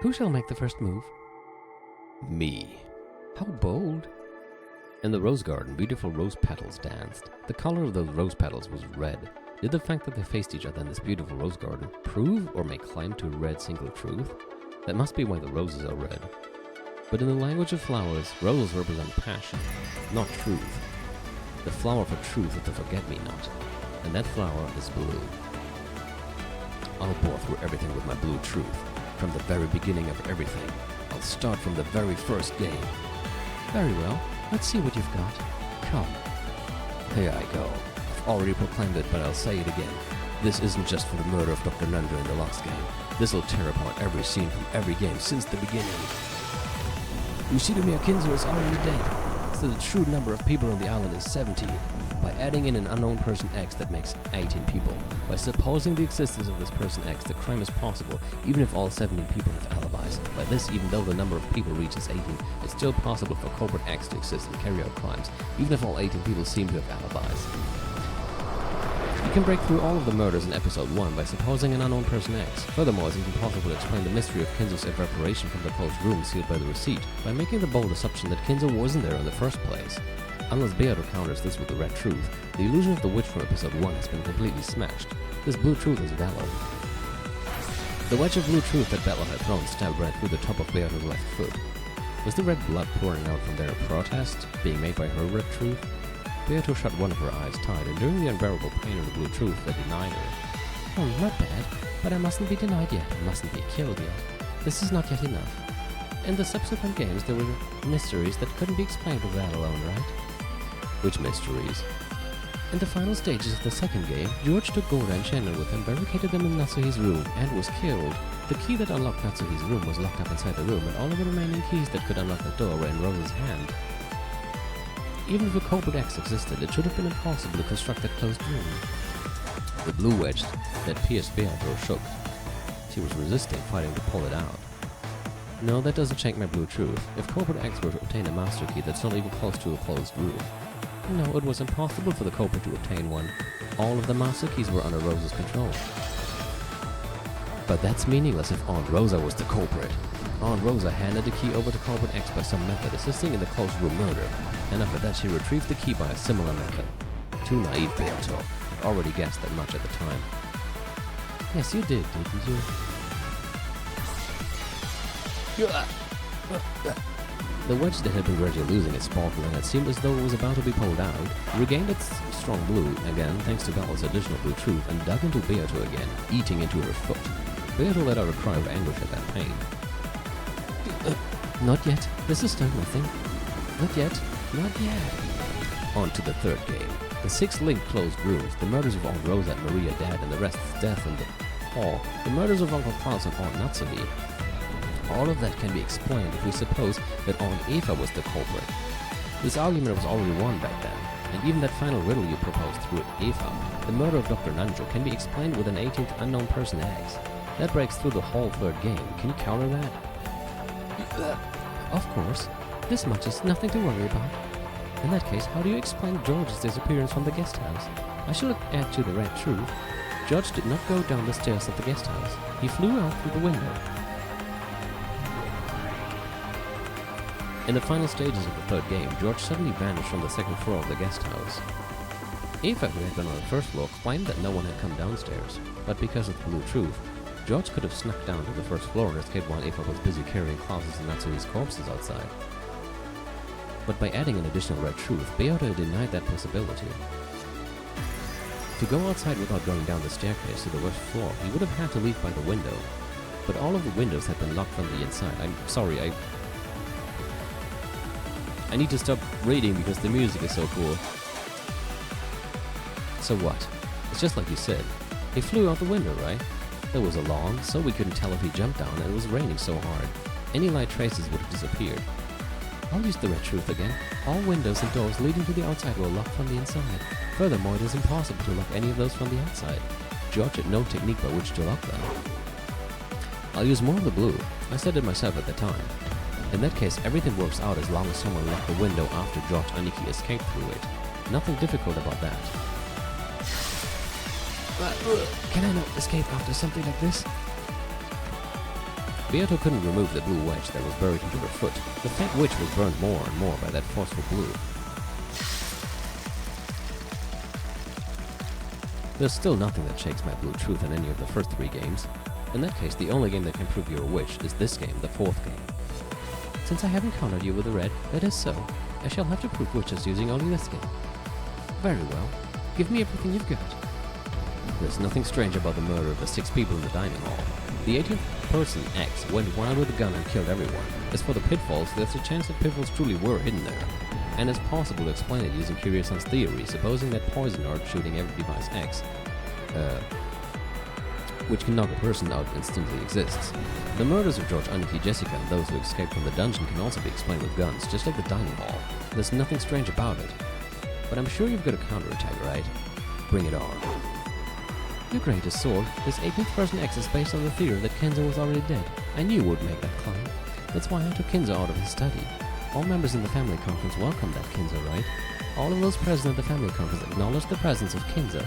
Who shall make the first move? Me. How bold. In the rose garden, beautiful rose petals danced. The color of those rose petals was red. Did the fact that they faced each other in this beautiful rose garden prove or may climb to a red single truth? That must be why the roses are red. But in the language of flowers, roses represent passion, not truth. The flower for truth is the forget-me-not, and that flower is blue. I'll bore through everything with my blue truth. From the very beginning of everything. I'll start from the very first game. Very well. Let's see what you've got. Come. Here I go. I've already proclaimed it, but I'll say it again. This isn't just for the murder of Dr. Nanda in the last game. This'll tear apart every scene from every game since the beginning. Ushidome Kinzo is already dead, so the true number of people on the island is 17. By adding in an unknown person X, that makes 18 people. By supposing the existence of this person X, the crime is possible, even if all 17 people have alibis. By this, even though the number of people reaches 18, it's still possible for Corporate X to exist and carry out crimes, even if all 18 people seem to have alibis. You can break through all of the murders in episode 1 by supposing an unknown person X. Furthermore, it's even possible to explain the mystery of Kinzo's evaporation from the closed room sealed by the receipt, by making the bold assumption that Kinzo wasn't there in the first place. Unless Beato counters this with the red truth, the illusion of the witch from episode 1 has been completely smashed. This blue truth is valid. The wedge of blue truth that Bella had thrown stabbed right through the top of Beato's left foot. Was the red blood pouring out from their protest being made by her red truth? Beato shut one of her eyes tight, and during the unbearable pain of the blue truth that denied her. Oh, not bad, but I mustn't be denied yet. I mustn't be killed yet. This is not yet enough. In the subsequent games, there were mysteries that couldn't be explained with that alone, right? Which mysteries? In the final stages of the second game, George took Gora and Shannon with him, barricaded them in Natsuhi's room, and was killed. The key that unlocked Natsuhi's room was locked up inside the room, and all of the remaining keys that could unlock the door were in Rose's hand. Even if a Corporate X existed, it should have been impossible to construct that closed room. The blue wedge that pierced Beato shook. She was resisting, fighting to pull it out. No, that doesn't change my blue truth. If Corporate X were to obtain a master key, that's not even close to a closed room. No, it was impossible for the Corporate to obtain one. All of the master keys were under Rosa's control. But that's meaningless if Aunt Rosa was the culprit. Aunt Rosa handed the key over to Corporate X by some method, assisting in the closed room murder, and after that she retrieved the key by a similar method. Too naive, Beato. I'd already guessed that much at the time. Yes, you did, didn't you? The wedge that had been gradually losing its sparkle and it seemed as though it was about to be pulled out, regained its strong blue again thanks to Bella's additional blue truth and dug into Beato again, eating into her foot. Beato let out a cry of anguish at that pain. Not yet. This is still nothing. Not yet. Not yet. On to the third game. The 6 linked closed rooms, the murders of Aunt Rosa and Maria Dad and the rest's death in the hall, the murders of Uncle Klaus and Aunt Natsuhi. All of that can be explained if we suppose that Aunt Eva was the culprit. This argument was already won back then, and even that final riddle you proposed through Eva, the murder of Dr. Nanjo, can be explained with an 18th unknown person X. That breaks through the whole third game. Can you counter that? Of course. This much is nothing to worry about. In that case, how do you explain George's disappearance from the guest house? I should add to the red truth. George did not go down the stairs of the guest house. He flew out through the window. In the final stages of the third game, George suddenly vanished from the second floor of the guest house. Eva, who had been on the first floor, claimed that no one had come downstairs, but because of the blue truth, George could have snuck down to the first floor and escaped while Eva was busy carrying Klaus's and Natsuhi's corpses outside. But by adding an additional red truth, Beato denied that possibility. To go outside without going down the staircase to the first floor, he would have had to leave by the window. But all of the windows had been locked from the inside. I'm sorry, I need to stop reading because the music is so cool. So what? It's just like you said. He flew out the window, right? There was a lawn, so we couldn't tell if he jumped down, and it was raining so hard. Any light traces would have disappeared. I'll use the red truth again. All windows and doors leading to the outside were locked from the inside. Furthermore, it is impossible to lock any of those from the outside. George had no technique by which to lock them. I'll use more of the blue. I said it myself at the time. In that case, everything works out as long as someone locked the window after George Aniki escaped through it. Nothing difficult about that. Can I not escape after something like this? Beato couldn't remove the blue wedge that was buried into her foot. The fat witch was burned more and more by that forceful blue. There's still nothing that shakes my blue truth in any of the first 3 games. In that case, the only game that can prove you're a witch is this game, the 4th game. Since I haven't countered you with a red, that is so. I shall have to prove witches using only this game. Very well. Give me everything you've got. There's nothing strange about the murder of the 6 people in the dining hall. The 18th person, X, went wild with a gun and killed everyone. As for the pitfalls, there's a chance that pitfalls truly were hidden there. And it's possible to explain it using Curioson's theory, supposing that poison art shooting every device X, which can knock a person out instantly exists. The murders of George, Aniki, Jessica, and those who escaped from the dungeon can also be explained with guns, just like the dining hall. There's nothing strange about it. But I'm sure you've got a counterattack, right? Bring it on. Your greatest sword, this 18th person X is based on the theory that Kenzo was already dead. I knew you would make that claim. That's why I took Kenzo out of his study. All members in the family conference welcomed that Kenzo, right? All of those present at the family conference acknowledged the presence of Kenzo.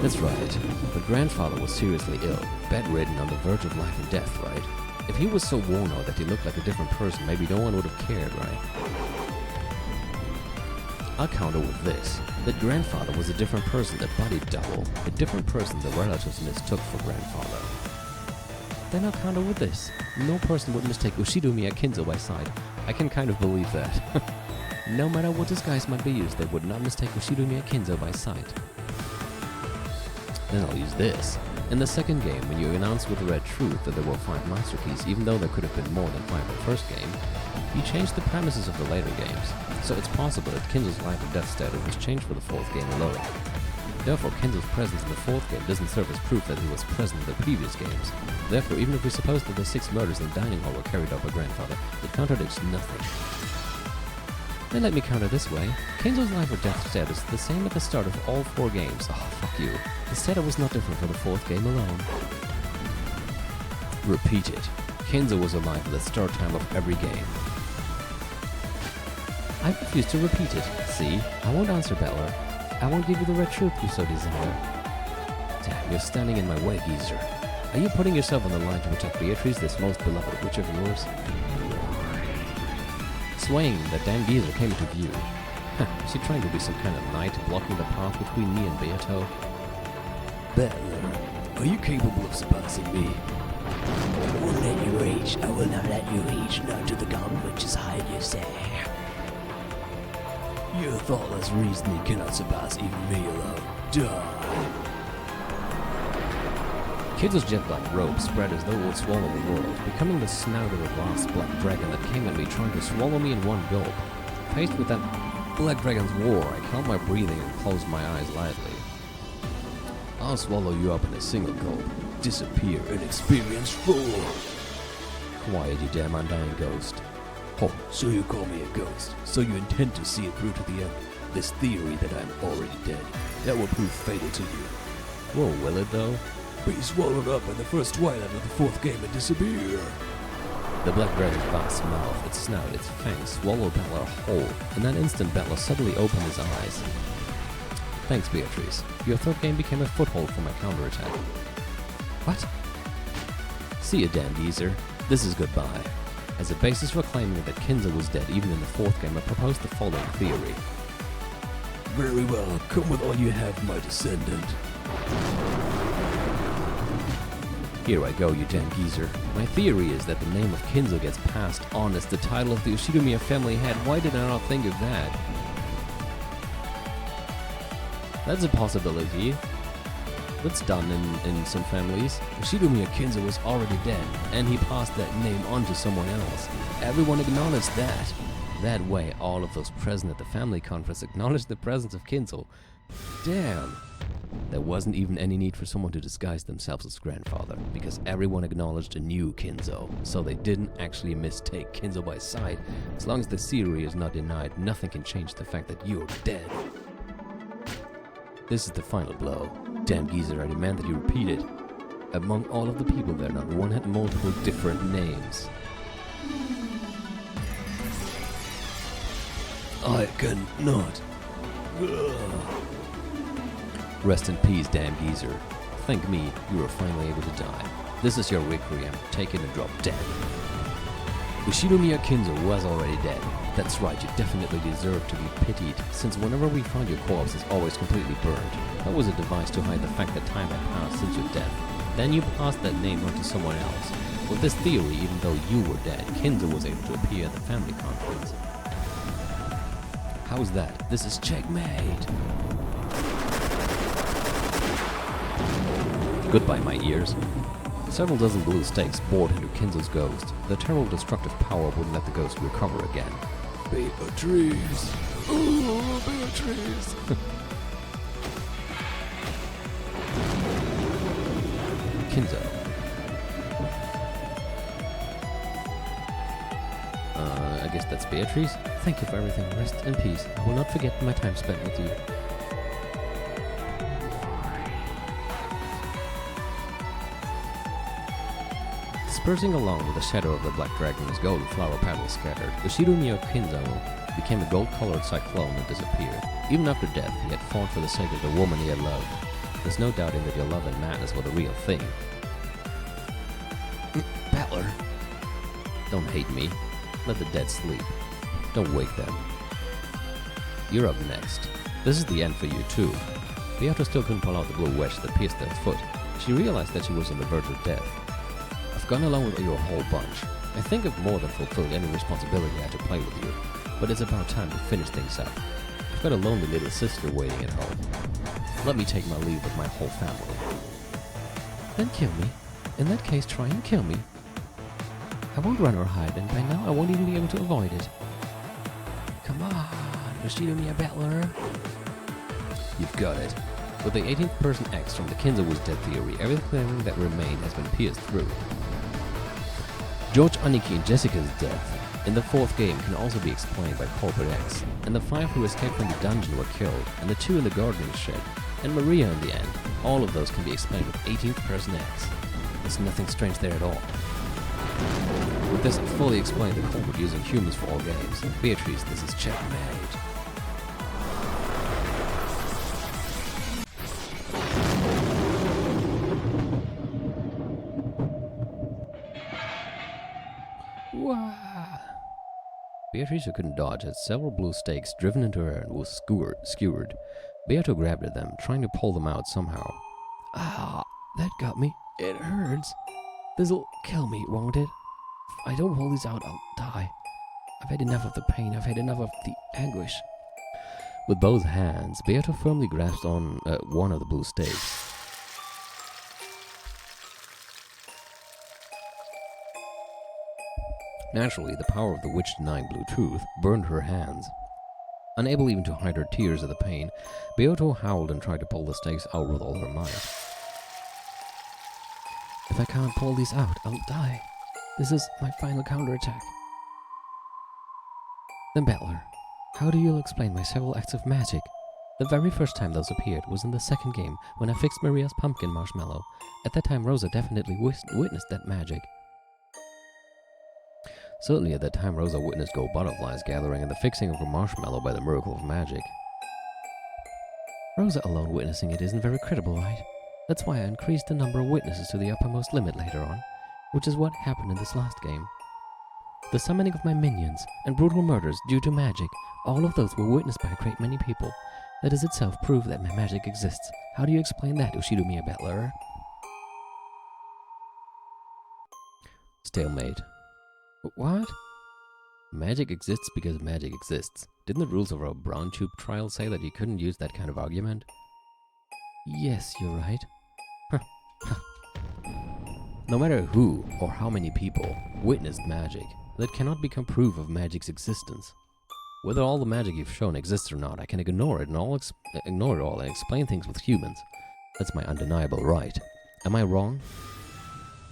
That's right. But grandfather was seriously ill, bedridden on the verge of life and death, right? If he was so worn out that he looked like a different person, maybe no one would have cared, right? I'll counter with this. That grandfather was a different person, that body double, a different person the relatives mistook for grandfather. Then I'll counter with this. No person would mistake Ushidumi Kenzo by sight. I can kind of believe that. No matter what disguise might be used, they would not mistake Ushidumi Kenzo by sight. Then I'll use this. In the second game, when you announced with the red truth that there were 5 master keys, even though there could have been more than 5 in the first game, you changed the premises of the later games. So it's possible that Kenzo's life or death status was changed for the 4th game alone. Therefore, Kenzo's presence in the 4th game doesn't serve as proof that he was present in the previous games. Therefore, even if we suppose that the 6 murders in the dining hall were carried out by grandfather, it contradicts nothing. Then let me counter this way. Kenzo's life or death status is the same at the start of all 4 games. Oh, fuck you. The status was not different for the 4th game alone. Repeat it. Kenzo was alive at the start time of every game. I refuse to repeat it. See? I won't answer, Bella. I won't give you the red truth you so desire. Damn, you're standing in my way, geezer. Are you putting yourself on the line to protect Beatrice, this most beloved witch of yours? Swaying, that damn geezer came into view. Is he trying to be some kind of knight, blocking the path between me and Beato? Bella, are you capable of surpassing me? I will let you reach. I will not let you reach, not to the golden witch's hide, you say. Your thoughtless reasoning cannot surpass even me alone. Die! Kenzo's jet black robe spread as though it would swallow the world, becoming the snout of a vast black dragon that came at me trying to swallow me in one gulp. Faced with that black dragon's war, I held my breathing and closed my eyes lightly. I'll swallow you up in a single gulp. Disappear, inexperienced fool! Quiet, you damn undying ghost. Oh, so you call me a ghost. So you intend to see it through to the end. This theory that I'm already dead. That will prove fatal to you. Whoa, will it though? Be swallowed up in the first twilight of the 4th game and disappear. The black dragon's vast mouth, its snout, its fangs swallowed Bella whole. In that instant, Bella suddenly opened his eyes. Thanks, Beatrice. Your 3rd game became a foothold for my counterattack. What? See ya, damn geezer. This is goodbye. As a basis for claiming that Kenzo was dead even in the 4th game, I proposed the following theory. Very well, come with all you have, my descendant. Here I go, you damn geezer. My theory is that the name of Kenzo gets passed on as the title of the Ushidomiya family had. Why did I not think of that? That's a possibility. That's done in some families. Ushidomiya Kenzo was already dead, and he passed that name on to someone else. Everyone acknowledged that. That way, all of those present at the family conference acknowledged the presence of Kenzo. Damn. There wasn't even any need for someone to disguise themselves as grandfather, because everyone acknowledged a new Kenzo, so they didn't actually mistake Kenzo by sight. As long as the theory is not denied, nothing can change the fact that you're dead. This is the final blow. Damn geezer, I demand that you repeat it. Among all of the people there, not one had multiple different names. I cannot. Rest in peace, damn geezer. Thank me, you were finally able to die. This is your requiem. Take it and drop dead. Ushinomiya Kinzo was already dead. That's right, you definitely deserve to be pitied, since whenever we find your corpse, it's always completely burned. That was a device to hide the fact that time had passed since your death. Then you passed that name on to someone else. With this theory, even though you were dead, Kinzo was able to appear at the family conference. How's that? This is checkmate! Goodbye, my ears. Several dozen blue stakes bored into Kinzo's ghost. The terrible destructive power wouldn't let the ghost recover again. Beatrice! Ooh, Beatrice! Kinzo. I guess that's Beatrice. Thank you for everything. Rest in peace. I will not forget my time spent with you. Dispersing along with the shadow of the black dragon as golden flower petals scattered, Ushinomiya Kinzo became a gold-colored cyclone and disappeared. Even after death, he had fought for the sake of the woman he had loved. There's no doubting that your love and madness were the real thing. Battler. Don't hate me. Let the dead sleep. Don't wake them. You're up next. This is the end for you too. Beato still couldn't pull out the blue wedge that pierced her foot. She realized that she was on the verge of death. I've gone along with your whole bunch. I think I've more than fulfilled any responsibility I had to play with you. But it's about time to finish things up. I've got a lonely little sister waiting at home. Let me take my leave of my whole family. Then kill me. In that case, try and kill me. I won't run or hide, and by now I won't even be able to avoid it. Come on, Ushinomiya Battler. You've got it. With the 18th person X from the Kinzo was dead theory, everything that remained has been pierced through. George, Aniki, and Jessica's death in the 4th game can also be explained by Corporate X, and the 5 who escaped from the dungeon were killed, and the 2 in the gardening shed, and Maria in the end. All of those can be explained with 18th person X. There's nothing strange there at all. With this, I fully explained the culprit using humans for all games. Beatrice, this is checkmate. Wow. Beatrice, who couldn't dodge, had several blue stakes driven into her and was skewered. Beato grabbed at them, trying to pull them out somehow. Ah, that got me. It hurts. This'll kill me, won't it? If I don't pull these out, I'll die. I've had enough of the pain. I've had enough of the anguish. With both hands, Beato firmly grasped on one of the blue stakes. Naturally, the power of the witch-denying blue truth burned her hands. Unable even to hide her tears of the pain, Beato howled and tried to pull the stakes out with all her might. If I can't pull these out, I'll die. This is my final counterattack. Then Battler, how do you explain my several acts of magic? The very first time those appeared was in the 2nd game, when I fixed Maria's pumpkin marshmallow. At that time, Rosa definitely witnessed that magic. Certainly at that time, Rosa witnessed gold butterflies gathering and the fixing of a marshmallow by the miracle of magic. Rosa alone witnessing it isn't very credible, right? That's why I increased the number of witnesses to the uppermost limit later on, which is what happened in this last game. The summoning of my minions and brutal murders due to magic, all of those were witnessed by a great many people. That is itself proof that my magic exists. How do you explain that, Ushinomiya Battler? Stalemate. What? Magic exists because magic exists. Didn't the rules of our brown tube trial say that you couldn't use that kind of argument? Yes, you're right. No matter who or how many people witnessed magic, that cannot become proof of magic's existence. Whether all the magic you've shown exists or not, I can ignore it all and explain things with humans. That's my undeniable right. Am I wrong?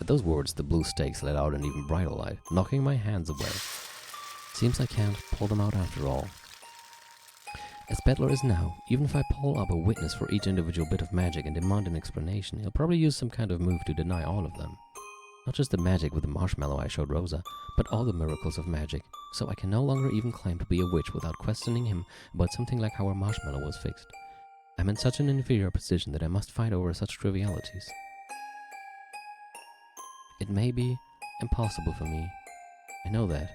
At those words, the blue stakes let out an even brighter light, knocking my hands away. Seems I can't pull them out after all. As Battler is now, even if I pull up a witness for each individual bit of magic and demand an explanation, he'll probably use some kind of move to deny all of them. Not just the magic with the marshmallow I showed Rosa, but all the miracles of magic, so I can no longer even claim to be a witch without questioning him about something like how our marshmallow was fixed. I'm in such an inferior position that I must fight over such trivialities. It may be impossible for me. I know that.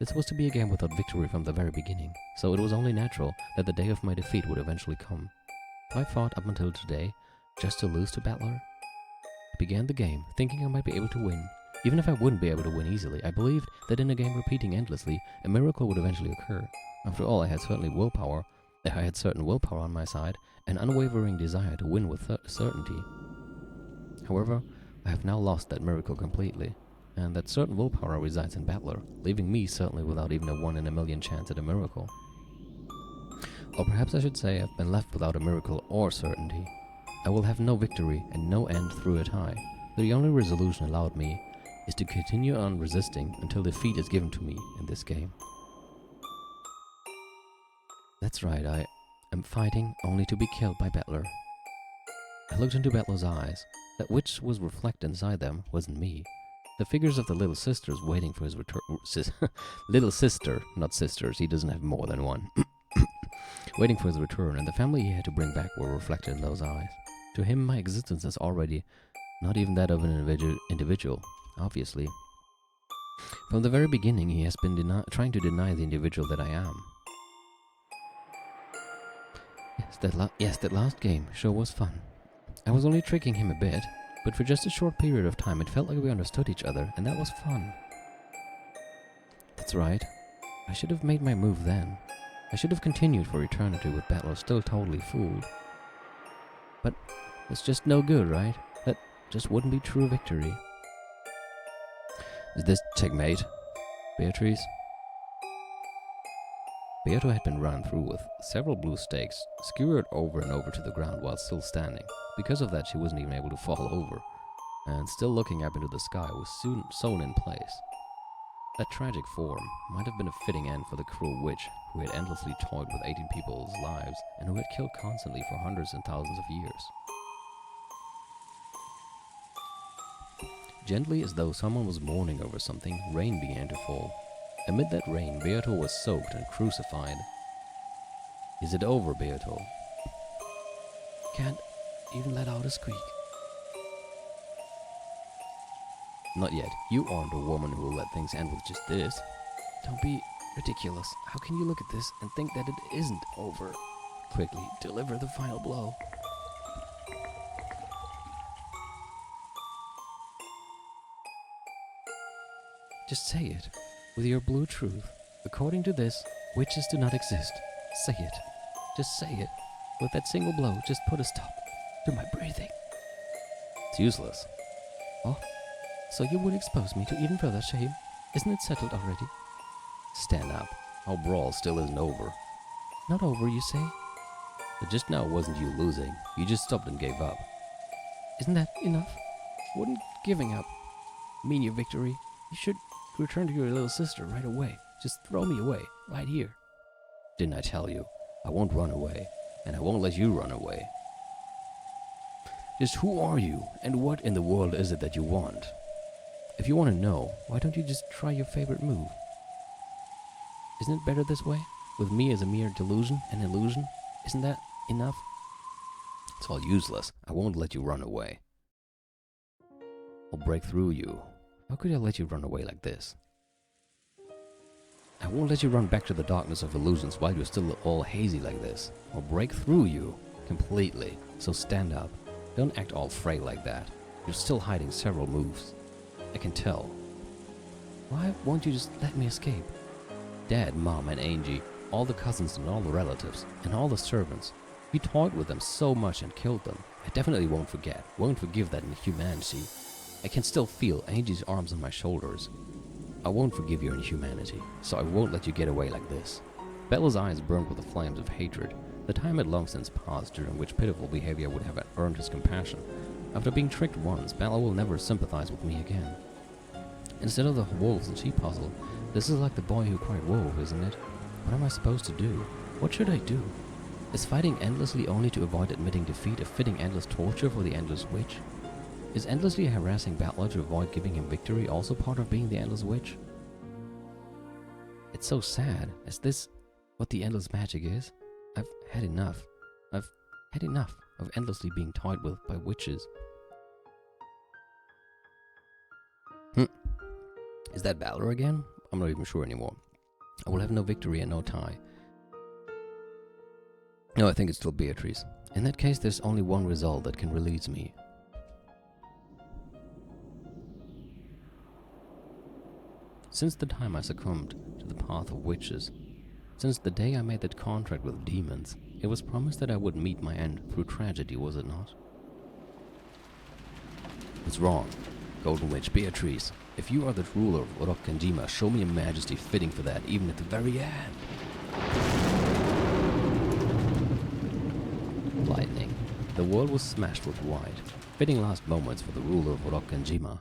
This was to be a game without victory from the very beginning, so it was only natural that the day of my defeat would eventually come. I fought up until today just to lose to Battler. I began the game thinking I might be able to win. Even if I wouldn't be able to win easily, I believed that in a game repeating endlessly, a miracle would eventually occur. After all, I had certain willpower on my side, an unwavering desire to win with certainty. However, I have now lost that miracle completely, and that certain willpower resides in Battler, leaving me certainly without even a 1 in a million chance at a miracle. Or perhaps I should say I've been left without a miracle or certainty. I will have no victory and no end through a tie. The only resolution allowed me is to continue on resisting until defeat is given to me in this game. That's right, I am fighting only to be killed by Battler. I looked into Battler's eyes. That which was reflected inside them wasn't me. The figures of the little sisters waiting for his return. Little sister, not sisters, he doesn't have more than one. Waiting for his return, and the family he had to bring back were reflected in those eyes. To him, my existence is already not even that of an individual, obviously. From the very beginning, he has been trying to deny the individual that I am. Yes, that last game sure was fun. I was only tricking him a bit, but for just a short period of time it felt like we understood each other, and that was fun. That's right. I should have made my move then. I should have continued for eternity with Battler still totally fooled. But it's just no good, right? That just wouldn't be true victory. Is this checkmate, Beatrice? Beato had been run through with several blue stakes, skewered over and over to the ground while still standing. Because of that, she wasn't even able to fall over, and still looking up into the sky was soon sewn in place. That tragic form might have been a fitting end for the cruel witch who had endlessly toyed with 18 people's lives and who had killed constantly for hundreds and thousands of years. Gently, as though someone was mourning over something, rain began to fall. Amid that rain, Beato was soaked and crucified. Is it over, Beato? Can't even let out a squeak. Not yet. You aren't a woman who will let things end with just this. Don't be ridiculous. How can you look at this and think that it isn't over? Quickly, deliver the final blow. Just say it. With your blue truth. According to this, witches do not exist. Say it. Just say it. With that single blow, just put a stop to my breathing. It's useless. Oh? So you would expose me to even further shame? Isn't it settled already? Stand up. Our brawl still isn't over. Not over, you say? But just now wasn't you losing. You just stopped and gave up. Isn't that enough? Wouldn't giving up mean your victory? You should return to your little sister right away. Just throw me away, right here. Didn't I tell you? I won't run away, and I won't let you run away. Just who are you, and what in the world is it that you want? If you want to know, why don't you just try your favorite move? Isn't it better this way? With me as a mere delusion, an illusion? Isn't that enough? It's all useless. I won't let you run away. I'll break through you. How could I let you run away like this? I won't let you run back to the darkness of illusions while you're still all hazy like this. I'll break through you completely. So stand up. Don't act all frail like that. You're still hiding several moves. I can tell. Why won't you just let me escape? Dad, Mom, and Angie, all the cousins and all the relatives, and all the servants. You toyed with them so much and killed them. I definitely won't forgive that inhumanity. I can still feel Angie's arms on my shoulders. I won't forgive your inhumanity, so I won't let you get away like this. Bella's eyes burned with the flames of hatred. The time had long since passed during which pitiful behavior would have earned his compassion. After being tricked once, Bella will never sympathize with me again. Instead of the wolves and sheep puzzle, this is like the boy who cried wolf, isn't it? What am I supposed to do? What should I do? Is fighting endlessly only to avoid admitting defeat a fitting endless torture for the endless witch? Is endlessly harassing Battler to avoid giving him victory also part of being the endless witch? It's so sad. Is this what the endless magic is? I've had enough. I've had enough of endlessly being toyed with by witches. Is that Balor again? I'm not even sure anymore. I will have no victory and no tie. No, I think it's still Beatrice. In that case, there's only one result that can release me. Since the time I succumbed to the path of witches, since the day I made that contract with demons, it was promised that I would meet my end through tragedy, was it not? It's wrong. Golden Witch Beatrice, if you are the ruler of Orokenjima, show me a majesty fitting for that, even at the very end. Lightning. The world was smashed with white, fitting last moments for the ruler of Orokenjima.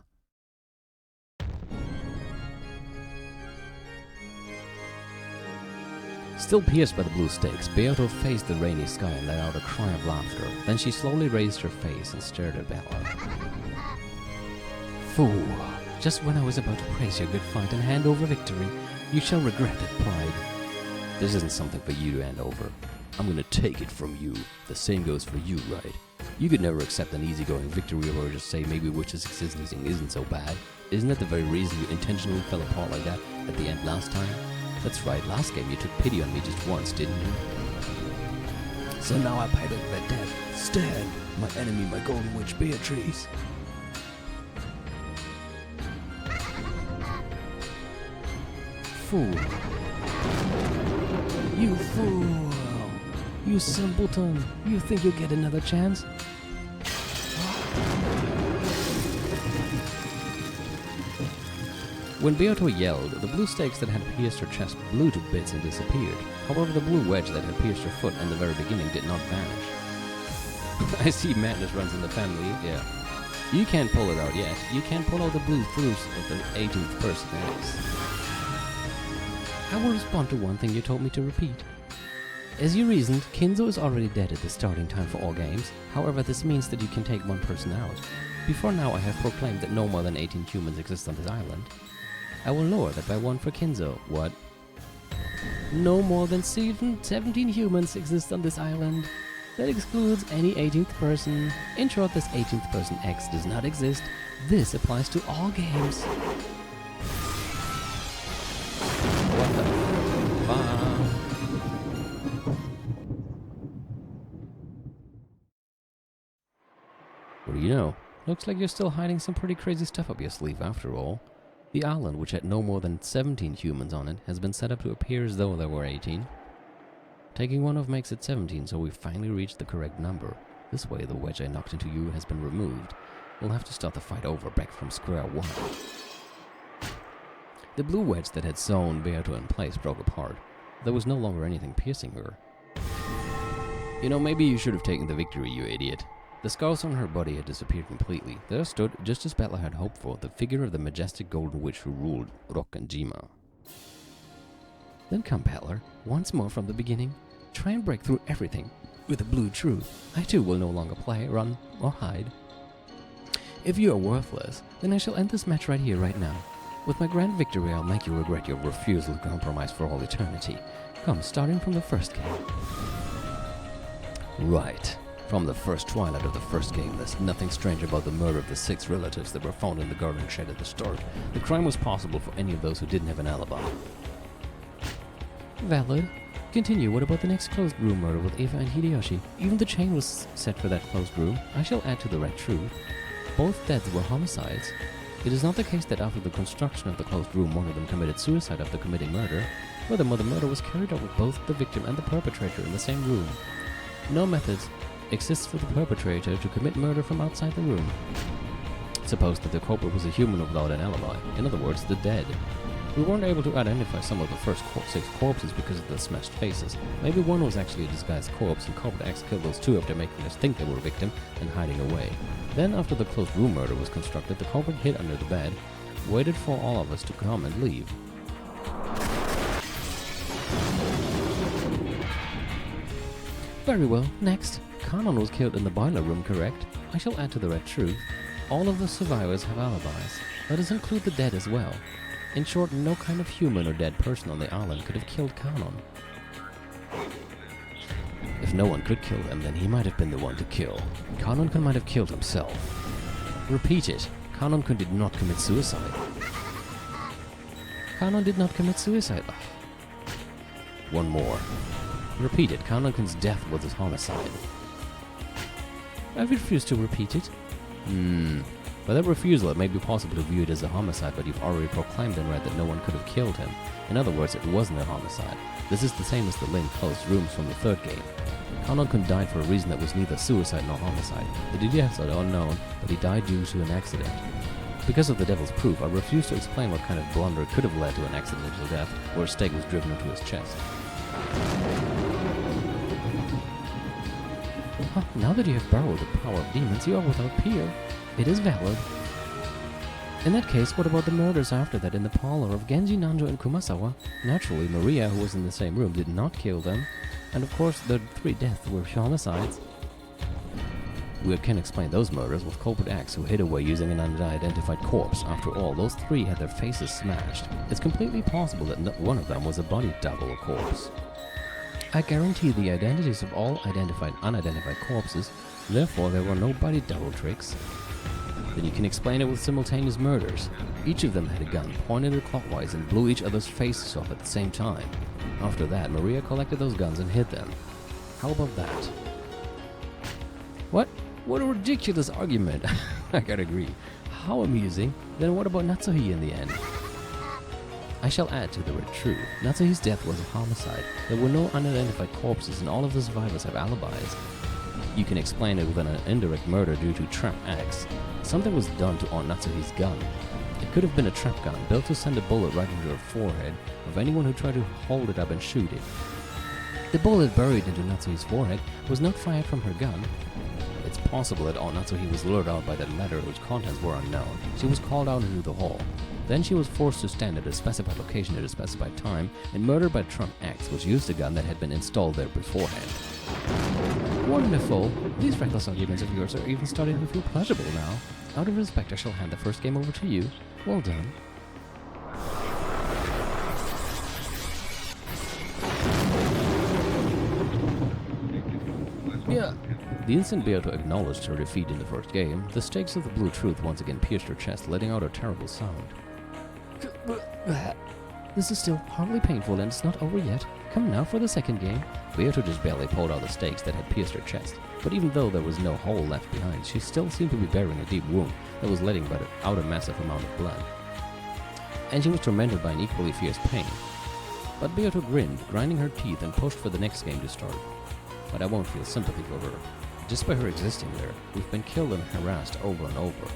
Still pierced by the blue stakes, Beato faced the rainy sky and let out a cry of laughter. Then she slowly raised her face and stared at Balor. Fool! Just when I was about to praise your good fight and hand over victory, you shall regret that pride. This isn't something for you to hand over. I'm gonna take it from you. The same goes for you, right? You could never accept an easygoing victory or just say maybe witches existing isn't so bad. Isn't that the very reason you intentionally fell apart like that at the end last time? That's right, last game you took pity on me just once, didn't you? So now I pay the debt. Stand, my enemy, my golden witch Beatrice. Fool. You fool. You simpleton. You think you'll get another chance? When Beato yelled, the blue stakes that had pierced her chest blew to bits and disappeared. However, the blue wedge that had pierced her foot in the very beginning did not vanish. I see madness runs in the family, yeah. You can't pull it out yet. You can't pull out the blue fruits of the 18th person X. I will respond to one thing you told me to repeat. As you reasoned, Kinzo is already dead at the starting time for all games. However, this means that you can take one person out. Before now, I have proclaimed that no more than 18 humans exist on this island. I will lower that by 1 for Kinzo. What? No more than 17 humans exist on this island. That excludes any 18th person. In short, this 18th person X does not exist. This applies to all games. What the fuck? What do you know? Looks like you're still hiding some pretty crazy stuff up your sleeve after all. The island, which had no more than 17 humans on it, has been set up to appear as though there were 18. Taking one off makes it 17, so we've finally reached the correct number. This way, the wedge I knocked into you has been removed. We'll have to start the fight over back from square one. The blue wedge that had sewn Beato in place broke apart. There was no longer anything piercing her. You know, maybe you should have taken the victory, you idiot. The scars on her body had disappeared completely. There stood, just as Balor had hoped for, the figure of the majestic golden witch who ruled Orokenjima. Then come, Balor, once more from the beginning. Try and break through everything with the blue truth. I too will no longer play, run, or hide. If you are worthless, then I shall end this match right here, right now. With my grand victory, I'll make you regret your refusal to compromise for all eternity. Come, starting from the first game. Right. From the first twilight of the first game, there's nothing strange about the murder of the 6 relatives that were found in the garden shed at the start. The crime was possible for any of those who didn't have an alibi. Valid. Continue, what about the next closed room murder with Eva and Hideyoshi? Even the chain was set for that closed room. I shall add to the red truth. Both deaths were homicides. It is not the case that after the construction of the closed room, one of them committed suicide after committing murder. Furthermore, the murder was carried out with both the victim and the perpetrator in the same room. No methods exists for the perpetrator to commit murder from outside the room. Suppose that the culprit was a human without an alibi. In other words, the dead. We weren't able to identify some of the first 6 corpses because of the smashed faces. Maybe one was actually a disguised corpse and culprit X killed those 2 after making us think they were a victim and hiding away. Then after the closed room murder was constructed, the culprit hid under the bed, waited for all of us to come and leave. Very well, next. Kanon was killed in the boiler room, correct? I shall add to the red truth. All of the survivors have alibis. Let us include the dead as well. In short, no kind of human or dead person on the island could have killed Kanon. If no one could kill him, then he might have been the one to kill. Kanon might have killed himself. Repeat it. Kanon did not commit suicide. Kanon did not commit suicide. One more. Repeat it. Kanon's death was a homicide. I refuse to repeat it. By that refusal, it may be possible to view it as a homicide, but you've already proclaimed and read that no one could have killed him. In other words, it wasn't a homicide. This is the same as the Link closed rooms from the third game. Kanon died for a reason that was neither suicide nor homicide. The details are unknown, but he died due to an accident. Because of the devil's proof, I refuse to explain what kind of blunder could have led to an accidental death where a stake was driven into his chest. Now that you have borrowed the power of demons, you are without peer. It is valid. In that case, what about the murders after that in the parlor of Genji, Nanjo, and Kumasawa? Naturally, Maria, who was in the same room, did not kill them. And of course, the 3 deaths were homicides. We can explain those murders with culprit X, who hid away using an unidentified corpse. After all, those 3 had their faces smashed. It's completely possible that not one of them was a body double or corpse. I guarantee the identities of all identified unidentified corpses, therefore there were no body double tricks. Then you can explain it with simultaneous murders. Each of them had a gun pointed clockwise and blew each other's faces off at the same time. After that, Maria collected those guns and hid them. How about that? What? What a ridiculous argument. I gotta agree. How amusing. Then what about Natsuhi in the end? I shall add to the truth. Natsuhi's death was a homicide. There were no unidentified corpses and all of the survivors have alibis. You can explain it with an indirect murder due to trap X. Something was done to Natsuhi's gun. It could have been a trap gun built to send a bullet right into her forehead of anyone who tried to hold it up and shoot it. The bullet buried into Natsuhi's forehead was not fired from her gun. It's possible that Natsuhi was lured out by that letter whose contents were unknown. She was called out into the hall. Then she was forced to stand at a specified location at a specified time and murdered by Trump X, which used a gun that had been installed there beforehand. Wonderful. These reckless arguments of yours are even starting to feel pleasurable now. Out of respect, I shall hand the first game over to you. Well done. Yeah. The instant Beato acknowledged her defeat in the first game, the stakes of the blue truth once again pierced her chest, letting out a terrible sound. This is still horribly painful and it's not over yet. Come now for the second game. Beato just barely pulled out the stakes that had pierced her chest, but even though there was no hole left behind, she still seemed to be bearing a deep wound that was letting out a massive amount of blood. And she was tormented by an equally fierce pain. But Beato grinned, grinding her teeth, and pushed for the next game to start. But I won't feel sympathy for her. Just by her existing there, we've been killed and harassed over and over,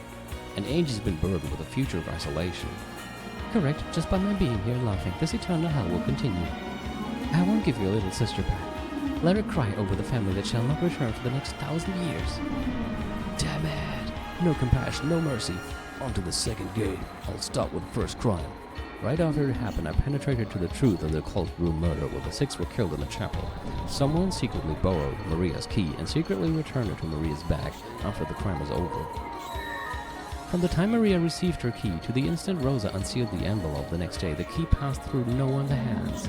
and Angie's been burdened with a future of isolation. Correct, just by my being here laughing, this eternal hell will continue. I won't give your little sister back. Let her cry over the family that shall not return for the next 1,000 years. Damn it! No compassion, no mercy. On to the second game. I'll start with the first crime. Right after it happened, I penetrated to the truth of the closed room murder where the 6 were killed in the chapel. Someone secretly borrowed Maria's key and secretly returned it to Maria's bag after the crime was over. From the time Maria received her key to the instant Rosa unsealed the envelope the next day, the key passed through no one's hands.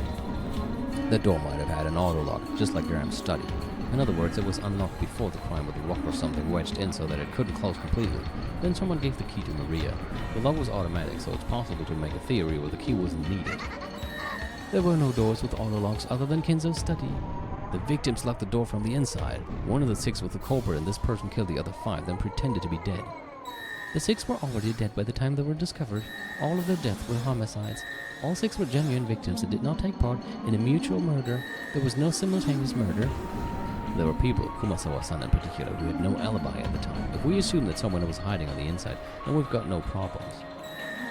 The door might have had an auto lock, just like Graham's study. In other words, it was unlocked before the crime with a rock or something wedged in so that it couldn't close completely. Then someone gave the key to Maria. The lock was automatic, so it's possible to make a theory where the key wasn't needed. There were no doors with auto locks other than Kinzo's study. The victims locked the door from the inside. One of the 6 was the culprit, and this person killed the other 5, then pretended to be dead. The 6 were already dead by the time they were discovered. All of their deaths were homicides. All 6 were genuine victims that did not take part in a mutual murder. There was no simultaneous murder. There were people, Kumasawa-san in particular, who had no alibi at the time. If we assume that someone was hiding on the inside, then we've got no problems.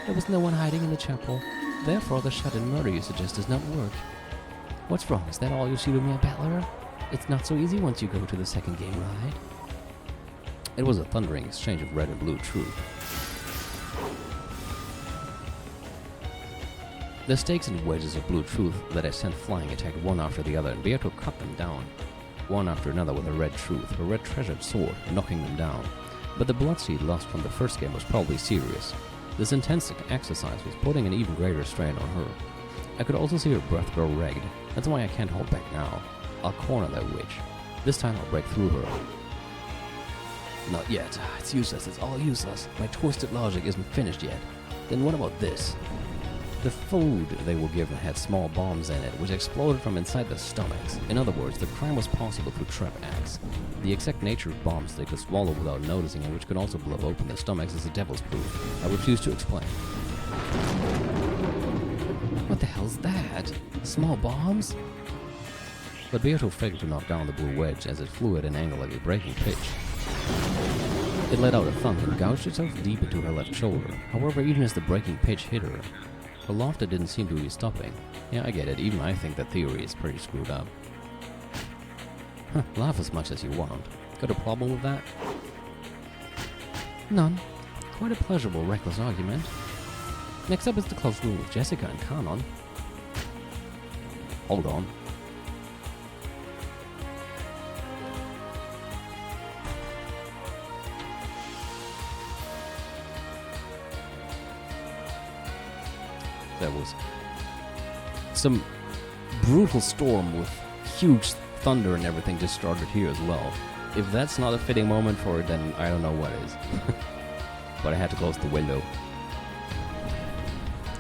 There was no one hiding in the chapel. Therefore, the shut-in murder you suggest does not work. What's wrong? Is that all you see with me, battler? It's not so easy once you go to the second game, right? It was a thundering exchange of red and blue truth. The stakes and wedges of blue truth that I sent flying attacked one after the other, and Beato cut them down, one after another with her red truth, her red treasured sword, knocking them down. But the blood she lost from the first game was probably serious. This intense exercise was putting an even greater strain on her. I could also see her breath grow ragged. That's why I can't hold back now. I'll corner that witch. This time I'll break through her. Not yet. It's useless. It's all useless. My twisted logic isn't finished yet. Then what about this? The food they were given had small bombs in it, which exploded from inside their stomachs. In other words, the crime was possible through trap acts. The exact nature of bombs they could swallow without noticing and which could also blow open their stomachs is the devil's proof. I refuse to explain. What the hell's that? Small bombs? But Beato failed to knock down the blue wedge as it flew at an angle like a breaking pitch. It let out a thunk and gouged itself deep into her left shoulder. However, even as the breaking pitch hit her, her laughter didn't seem to be stopping. Yeah, I get it. Even I think that theory is pretty screwed up. Huh, laugh as much as you want. Got a problem with that? None. Quite a pleasurable, reckless argument. Next up is the close room with Jessica and Kanon. Hold on. There was some brutal storm with huge thunder and everything just started here as well. If that's not a fitting moment for it, then I don't know what is. But I had to close the window.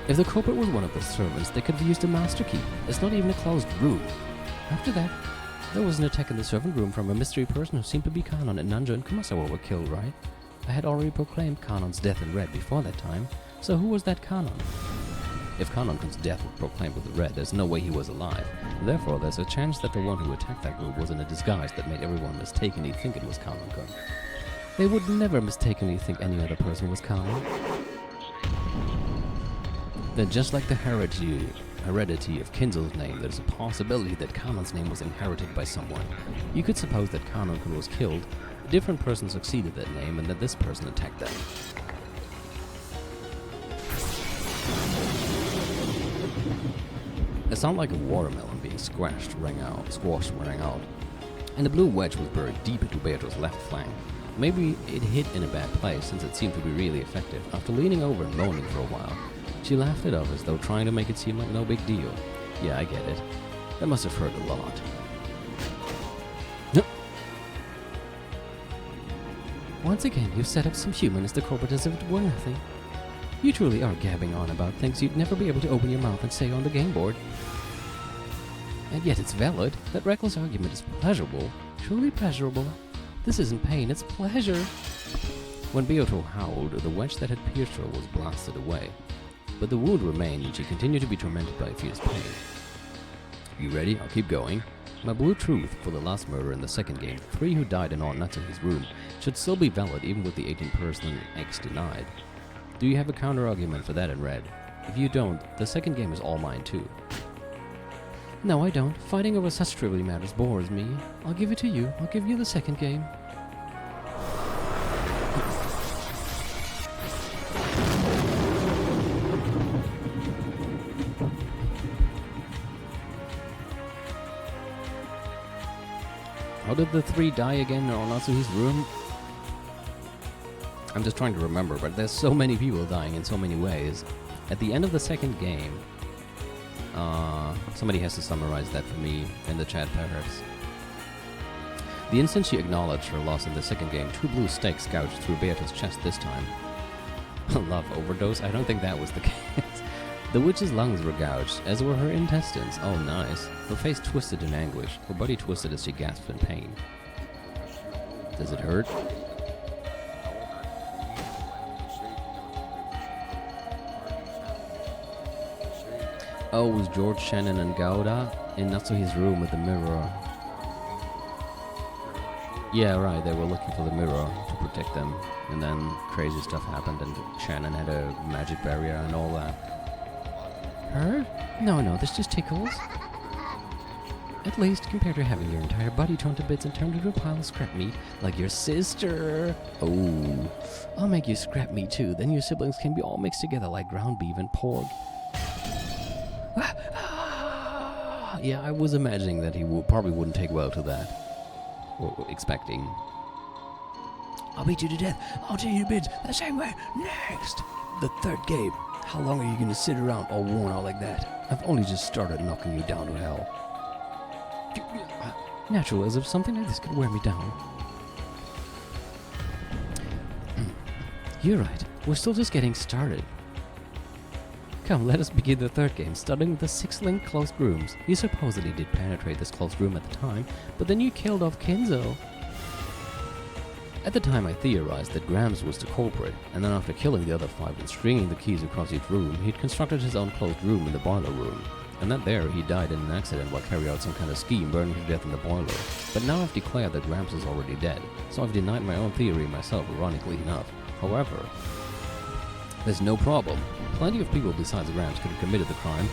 If the culprit was one of the servants, they could have used a master key. It's not even a closed room. After that, there was an attack in the servant room from a mystery person who seemed to be Kanon, and Nanjo and Kumasawa were killed, right? I had already proclaimed Kanon's death in red before that time, so who was that Kanon? If Kanon's death was proclaimed with red, there's no way he was alive. Therefore, there's a chance that the one who attacked that group was in a disguise that made everyone mistakenly think it was Kanon-kun. They would never mistakenly think any other person was Kanon. Then just like the heredity of Kinzel's name, there's a possibility that Kanon's name was inherited by someone. You could suppose that Kanon-kun was killed, a different person succeeded that name, and that this person attacked them. It sounded like a watermelon being squashed rang out, and the blue wedge was buried deep into Beatrice's left flank. Maybe it hit in a bad place, since it seemed to be really effective. After leaning over and moaning for a while, she laughed it off as though trying to make it seem like no big deal. Yeah, I get it. That must have hurt a lot. Once again, you've set up some human as the culprit as if it were nothing. You truly are gabbing on about things you'd never be able to open your mouth and say on the game board. And yet it's valid. That reckless argument is pleasurable. Truly pleasurable. This isn't pain, it's pleasure. When Beato howled, the wedge that had pierced her was blasted away. But the wound remained, and she continued to be tormented by fierce pain. You ready? I'll keep going. My blue truth for the last murder in the second game, the 3 who died in Natsuhi's room, should still be valid even with the 18-person X denied. Do you have a counter-argument for that in red? If you don't, the second game is all mine too. No, I don't. Fighting over such trivial matters bores me. I'll give it to you. I'll give you the second game. How did the 3 die again in Natsuhi's room? I'm just trying to remember, but there's so many people dying in so many ways. At the end of the second game, somebody has to summarize that for me in the chat, perhaps. The instant she acknowledged her loss in the second game, 2 blue stakes gouged through Beatrice's chest this time. Love overdose? I don't think that was the case. The witch's lungs were gouged, as were her intestines. Oh, nice. Her face twisted in anguish. Her body twisted as she gasped in pain. Does it hurt? Oh, it was George, Shannon, and Gouda in Natsuhi's room with the mirror. Yeah, right, they were looking for the mirror to protect them. And then crazy stuff happened and Shannon had a magic barrier and all that. Hurt? No, this just tickles. At least, compared to having your entire body torn to bits and turned into a pile of scrap meat, like your sister. Oh, I'll make you scrap meat too, then your siblings can be all mixed together like ground beef and pork. Yeah, I was imagining that he probably wouldn't take well to that. Or expecting. I'll beat you to death. I'll tear you to bits the same way. Next. The third game. How long are you going to sit around all worn out like that? I've only just started knocking you down to hell. Natural, as if something like this could wear me down. You're right. We're still just getting started. Come, let us begin the third game, starting with the 6-linked closed rooms. You supposedly did penetrate this closed room at the time, but then you killed off Kinzo. At the time I theorized that Grams was the culprit, and then after killing the other 5 and stringing the keys across each room, he'd constructed his own closed room in the boiler room. And that there, he died in an accident while carrying out some kind of scheme, burning to death in the boiler. But now I've declared that Grams is already dead, so I've denied my own theory myself, ironically enough. However, there's no problem. Plenty of people besides Grams could have committed the crime.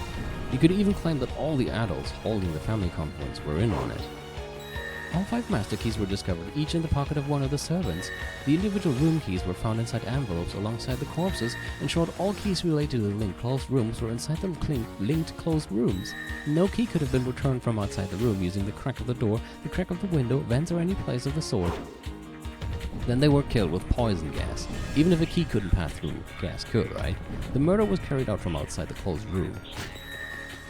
You could even claim that all the adults holding the family conference were in on it. All 5 master keys were discovered, each in the pocket of one of the servants. The individual room keys were found inside envelopes alongside the corpses. In short, all keys related to the linked closed rooms were inside the linked closed rooms. No key could have been returned from outside the room using the crack of the door, the crack of the window, vents, or any place of the sort. Then they were killed with poison gas. Even if a key couldn't pass through, gas could, right? The murder was carried out from outside the closed room.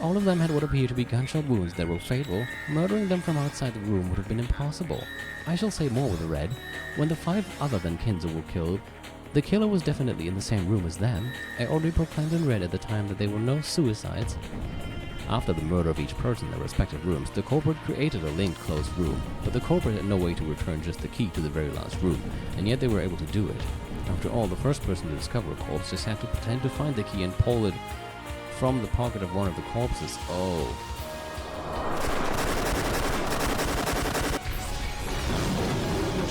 All of them had what appeared to be gunshot wounds that were fatal. Murdering them from outside the room would have been impossible. I shall say more with the red. When the 5 other than Kinzo were killed, the killer was definitely in the same room as them. I already proclaimed in red at the time that there were no suicides. After the murder of each person in their respective rooms, the culprit created a linked closed room, but the culprit had no way to return just the key to the very last room, and yet they were able to do it. After all, the first person to discover a corpse just had to pretend to find the key and pull it from the pocket of one of the corpses. Oh.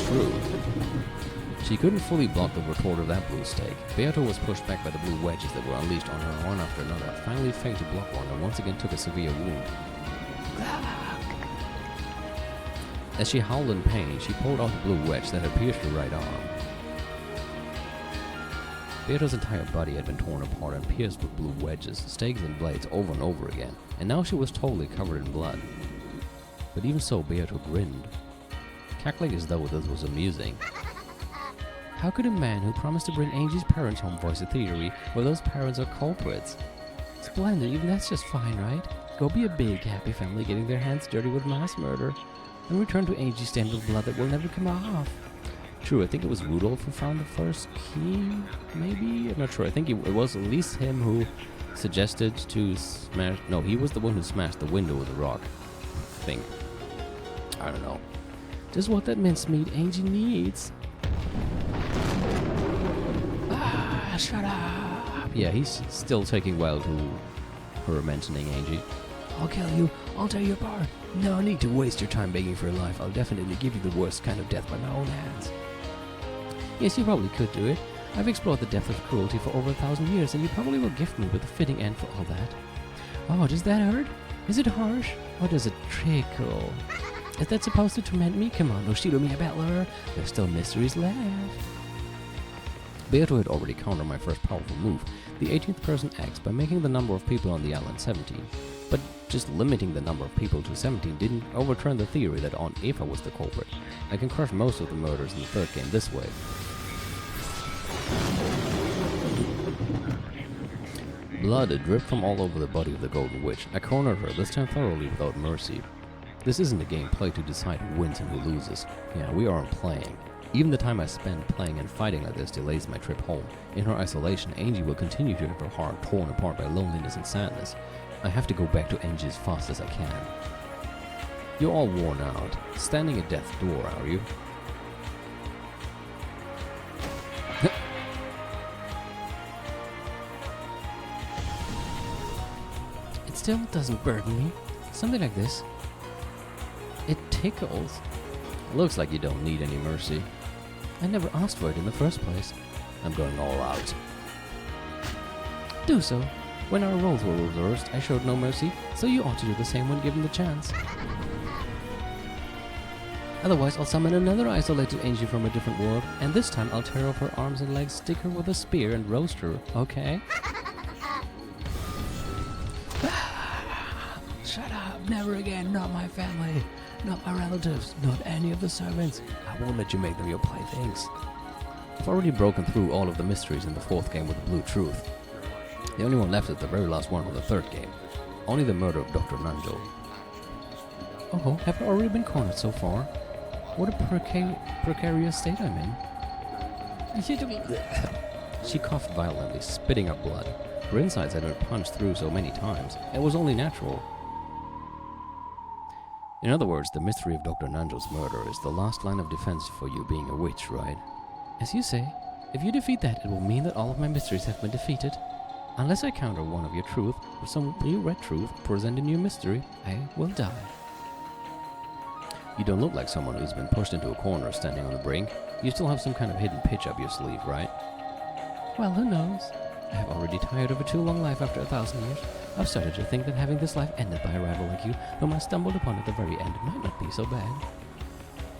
True. She couldn't fully block the retort of that blue stake. Beato was pushed back by the blue wedges that were unleashed on her one after another, finally failed to block one and once again took a severe wound. As she howled in pain, she pulled out the blue wedge that had pierced her right arm. Beato's entire body had been torn apart and pierced with blue wedges, stakes and blades over and over again, and now she was totally covered in blood. But even so, Beato grinned, cackling as though this was amusing. How could a man who promised to bring Angie's parents home voice a theory where those parents are culprits? Splendid, even that's just fine, right? Go be a big, happy family getting their hands dirty with mass murder, and return to Angie stained with blood that will never come off. True, I think it was Rudolph who found the first key, maybe? I'm not sure. I think it was at least him who suggested to smash... No, he was the one who smashed the window with a rock. I think. I don't know. Just what that mincemeat Angie needs. Ah, shut up! Yeah, he's still taking well to her mentioning Angie. I'll kill you. I'll tear you apart. No need to waste your time begging for your life. I'll definitely give you the worst kind of death by my own hands. Yes, you probably could do it. I've explored the depth of cruelty for over 1,000 years, and you probably will gift me with a fitting end for all that. Oh, does that hurt? Is it harsh? Or does it trickle? Is that supposed to torment me? Come on, no shit on me, battler. There's still mysteries left. Beato had already countered my first powerful move, the 18th person X, by making the number of people on the island 17. But just limiting the number of people to 17 didn't overturn the theory that Aunt Eva was the culprit. I can crush most of the murders in the third game this way. Blood had dripped from all over the body of the Golden Witch. I cornered her, this time thoroughly without mercy. This isn't a game played to decide who wins and who loses. Yeah, we aren't playing. Even the time I spend playing and fighting like this delays my trip home. In her isolation, Angie will continue to have her heart torn apart by loneliness and sadness. I have to go back to Angie as fast as I can. You're all worn out. Standing at death's door, are you? It still doesn't burden me. Something like this. It tickles. Looks like you don't need any mercy. I never asked for it in the first place. I'm going all out. Do so. When our roles were reversed, I showed no mercy, so you ought to do the same when given the chance. Otherwise, I'll summon another isolated Angie from a different world, and this time I'll tear off her arms and legs, stick her with a spear, and roast her, okay? Shut up, never again, not my family, not my relatives, not any of the servants. I won't let you make them your playthings. I've already broken through all of the mysteries in the fourth game with the blue truth. The only one left is the very last one of the third game. Only the murder of Dr. Nanjo. Oh, have I already been cornered so far? What a precarious state I'm in. She coughed violently, spitting up blood. Her insides had been punched through so many times, it was only natural. In other words, the mystery of Dr. Nanjo's murder is the last line of defense for you being a witch, right? As you say, if you defeat that, it will mean that all of my mysteries have been defeated. Unless I counter one of your truth with some new red truth, present a new mystery, I will die. You don't look like someone who's been pushed into a corner standing on the brink. You still have some kind of hidden pitch up your sleeve, right? Well, who knows? I have already tired of a too long life after 1,000 years. I've started to think that having this life ended by a rival like you, whom I stumbled upon at the very end, might not be so bad.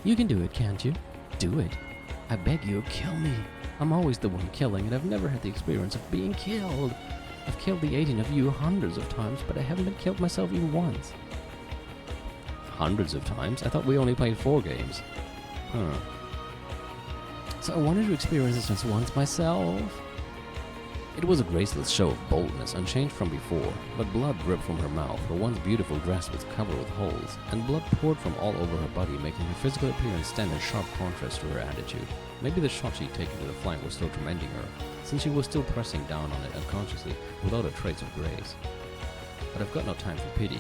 You can do it, can't you? Do it. I beg you, kill me. I'm always the one killing, and I've never had the experience of being killed. I've killed the 18 of you hundreds of times, but I haven't been killed myself even once. Hundreds of times? I thought we only played 4 games. Huh. So I wanted to experience this just once myself. It was a graceless show of boldness, unchanged from before, but blood dripped from her mouth, her once beautiful dress was covered with holes, and blood poured from all over her body, making her physical appearance stand in sharp contrast to her attitude. Maybe the shot she'd taken to the flank was still tormenting her, since she was still pressing down on it unconsciously, without a trace of grace. But I've got no time for pity.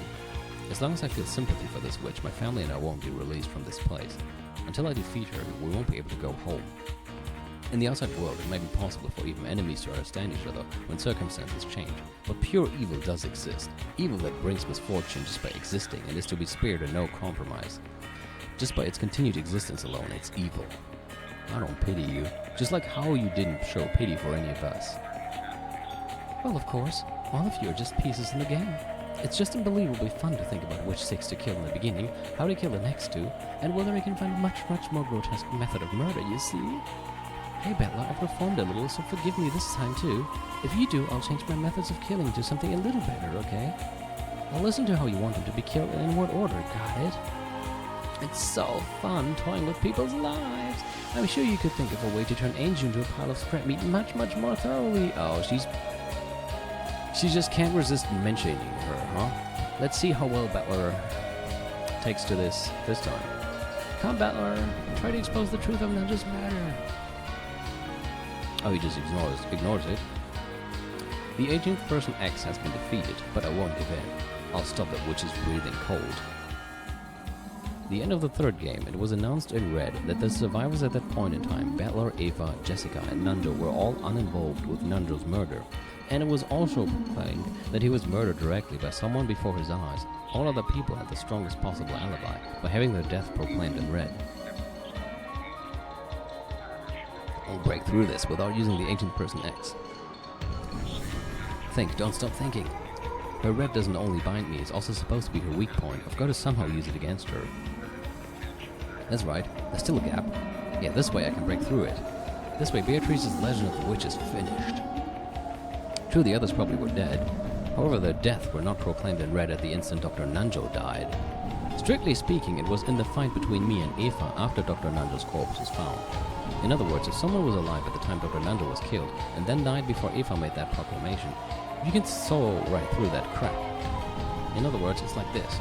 As long as I feel sympathy for this witch, my family and I won't be released from this place. Until I defeat her, we won't be able to go home. In the outside world, it may be possible for even enemies to understand each other when circumstances change, but pure evil does exist. Evil that brings misfortune just by existing and is to be spared at no compromise. Just by its continued existence alone, it's evil. I don't pity you, just like how you didn't show pity for any of us. Well, of course, all of you are just pieces in the game. It's just unbelievably fun to think about which 6 to kill in the beginning, how to kill the next 2, and whether I can find a much more grotesque method of murder, you see? Hey Bella, I've reformed a little, so forgive me this time too. If you do, I'll change my methods of killing to something a little better, okay? I'll listen to how you want them to be killed and in what order, got it? It's so fun toying with people's lives. I'm sure you could think of a way to turn Angel into a pile of scrap meat much more thoroughly. Oh, she just can't resist mentioning her, huh? Let's see how well Battler takes to this time. Come, Battler, try to expose the truth of Nanjo's matter. Oh, he just ignores it. The 18th person X has been defeated, but I won't give in. I'll stop that witch's breathing cold. The end of the 3rd game, it was announced in red that the survivors at that point in time, Battler, Eva, Jessica, and Nanjo, were all uninvolved with Nanjo's murder. And it was also claimed that he was murdered directly by someone before his eyes. All other people had the strongest possible alibi by having their death proclaimed in red. I'll break through this without using the 18th person X. Think, don't stop thinking. Her red doesn't only bind me, it's also supposed to be her weak point. I've got to somehow use it against her. That's right, there's still a gap. Yeah, this way I can break through it. This way Beatrice's legend of the witch is finished. True, the others probably were dead. However, their deaths were not proclaimed in red at the instant Dr. Nanjo died. Strictly speaking, it was in the fight between me and Eva after Dr. Nanjo's corpse was found. In other words, if someone was alive at the time Dr. Nanjo was killed, and then died before Eva made that proclamation, you can saw right through that crack. In other words, it's like this.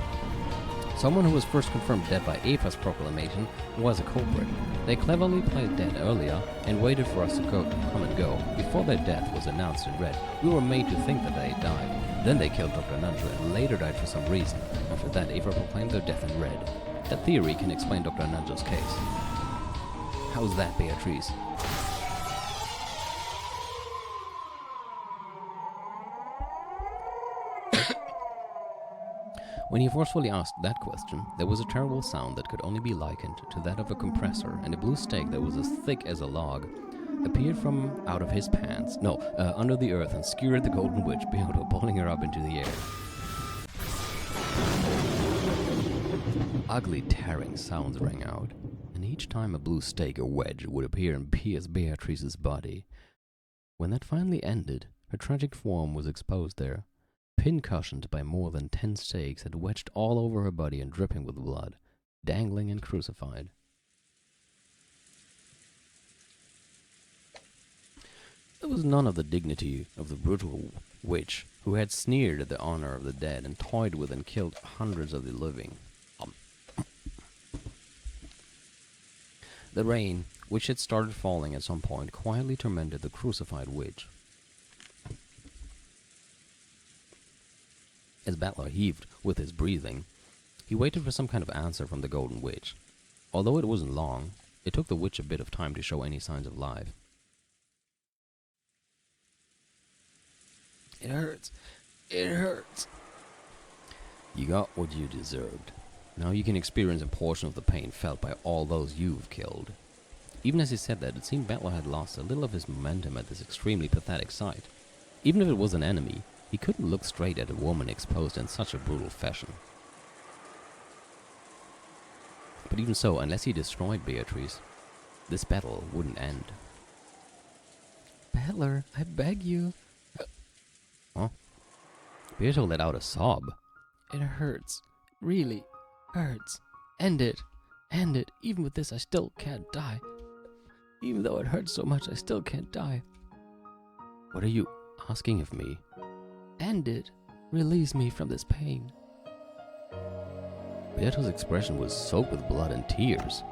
Someone who was first confirmed dead by Eva's proclamation was a culprit. They cleverly played dead earlier and waited for us to come and go. Before their death was announced in red, we were made to think that they had died. Then they killed Dr. Nanjo and later died for some reason. After that, Eva proclaimed their death in red. That theory can explain Dr. Nanjo's case. How's that, Beatrice? When he forcefully asked that question, there was a terrible sound that could only be likened to that of a compressor, and a blue stake that was as thick as a log appeared from out of his pants, under the earth, and skewered the golden witch, pulling her up into the air. Ugly, tearing sounds rang out, and each time a blue stake or wedge would appear and pierce Beatrice's body. When that finally ended, her tragic form was exposed there, pin-cushioned by more than 10 stakes that wedged all over her body and dripping with blood, dangling and crucified. There was none of the dignity of the brutal witch who had sneered at the honor of the dead and toyed with and killed hundreds of the living. The rain, which had started falling at some point, quietly tormented the crucified witch. As Battler heaved with his breathing, he waited for some kind of answer from the Golden Witch. Although it wasn't long, it took the witch a bit of time to show any signs of life. It hurts. It hurts. You got what you deserved. Now you can experience a portion of the pain felt by all those you've killed. Even as he said that, it seemed Battler had lost a little of his momentum at this extremely pathetic sight. Even if it was an enemy, he couldn't look straight at a woman exposed in such a brutal fashion. But even so, unless he destroyed Beatrice, this battle wouldn't end. Battler, I beg you. Huh? Beato let out a sob. It hurts. Really hurts. End it. End it. Even with this, I still can't die. Even though it hurts so much, I still can't die. What are you asking of me? End it. Release me from this pain. Beato's expression was soaked with blood and tears.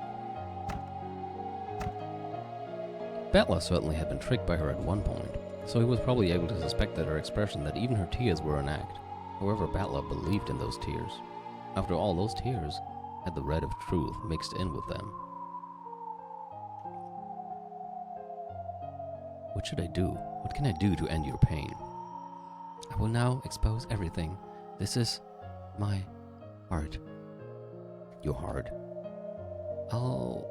Battler certainly had been tricked by her at one point, so he was probably able to suspect that her expression, that even her tears were an act. However, Battler believed in those tears. After all, those tears had the red of truth mixed in with them. What should I do? What can I do to end your pain? I will now expose everything. This is my heart. Your heart? Oh,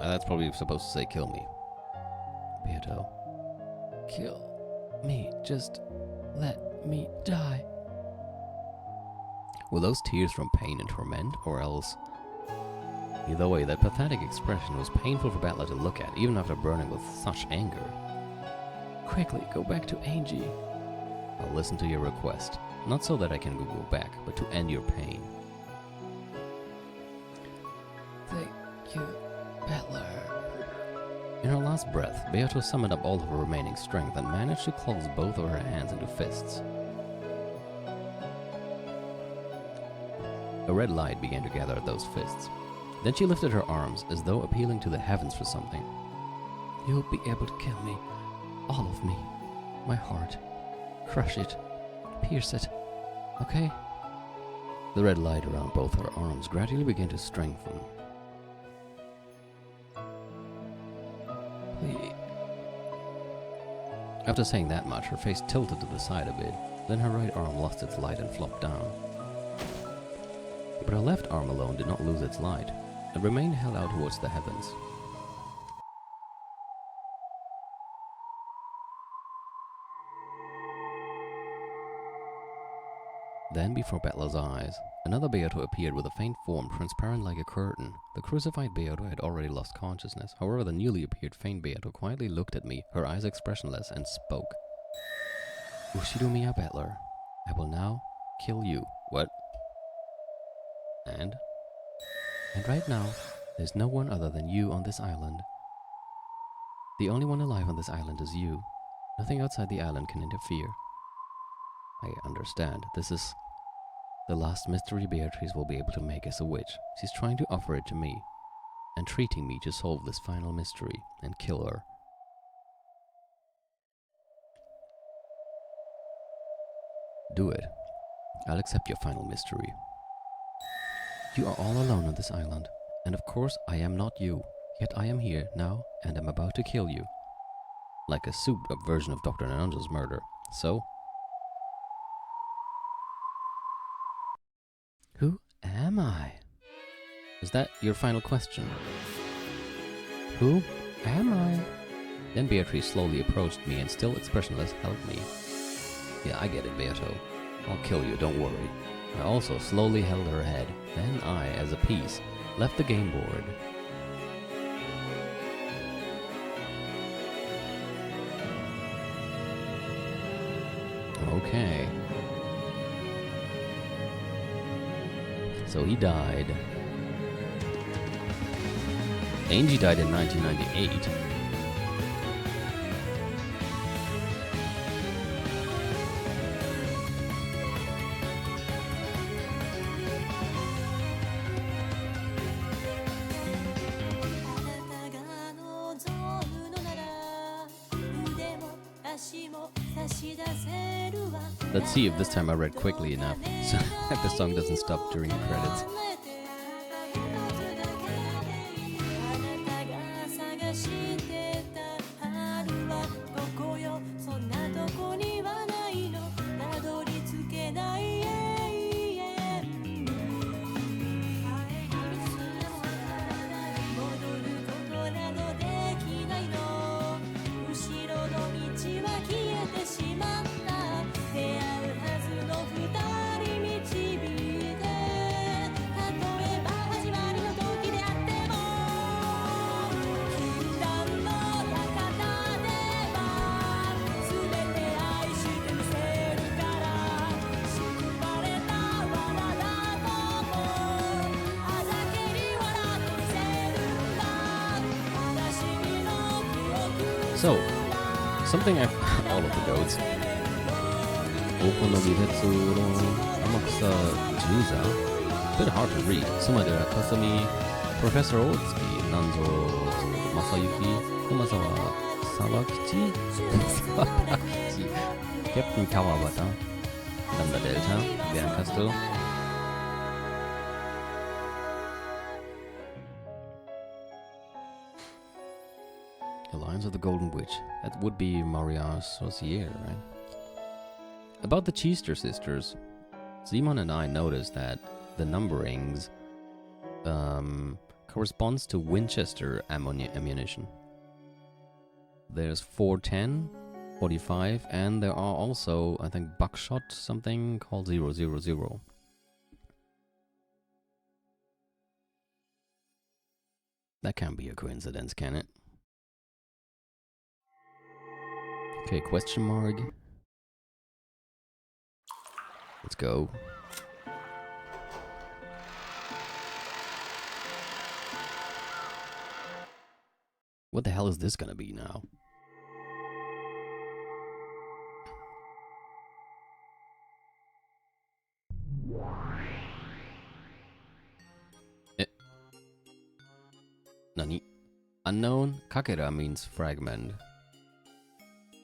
that's probably supposed to say kill me. Beato. Kill me. Just let me die. Were those tears from pain and torment, or else? Either way, that pathetic expression was painful for Battler to look at, even after burning with such anger. Quickly, go back to Angie. I'll listen to your request. Not so that I can go back, but to end your pain. Thank you, Battler. In her last breath, Beato summoned up all of her remaining strength and managed to close both of her hands into fists. A red light began to gather at those fists. Then she lifted her arms as though appealing to the heavens for something. You'll be able to kill me. All of me. My heart. Crush it. Pierce it. Okay? The red light around both her arms gradually began to strengthen. Please. After saying that much, her face tilted to the side a bit. Then her right arm lost its light and flopped down. But her left arm alone did not lose its light. It remained held out towards the heavens. Then, before Battler's eyes, another Beato appeared with a faint form transparent like a curtain. The crucified Beato had already lost consciousness. However, the newly appeared faint Beato quietly looked at me, her eyes expressionless, and spoke. Ushidomiya Battler, I will now kill you. What? And right now, there's no one other than you on this island. The only one alive on this island is you. Nothing outside the island can interfere. I understand. This is the last mystery Beatrice will be able to make as a witch. She's trying to offer it to me, entreating me to solve this final mystery and kill her. Do it. I'll accept your final mystery. You are all alone on this island, and of course I am not you. Yet I am here now, and am about to kill you. Like a souped-up version of Dr. Nananjo's murder. So? Who am I? Is that your final question? Who am I? Then Beatrice slowly approached me and, still expressionless, held me. Yeah, I get it, Beato. I'll kill you, don't worry. I also slowly held her head. Then I, as a piece, left the game board. Okay. So he died. Angie died in 1998. Let's see if this time I read quickly enough so that the song doesn't stop during the credits. So, something I've all of the notes. Okonogitetsu no Amakusa Juza. Bit hard to read. Sumadera Kasumi, Professor Otsuki, Nanzo Masayuki, Kumasawa Sawakichi, Sawakichi, Captain Kawabata, Lambda Delta, Biancasto. Alliance of the Golden Witch. That would be Maria Saucier, right? About the Chester sisters, Simon and I noticed that the numberings corresponds to Winchester ammunition. There's 410, 45, and there are also, I think, buckshot something called 000. That can't be a coincidence, can it? Okay, question mark. Let's go. What the hell is this gonna be now? Nani? Unknown? Kakera means fragment.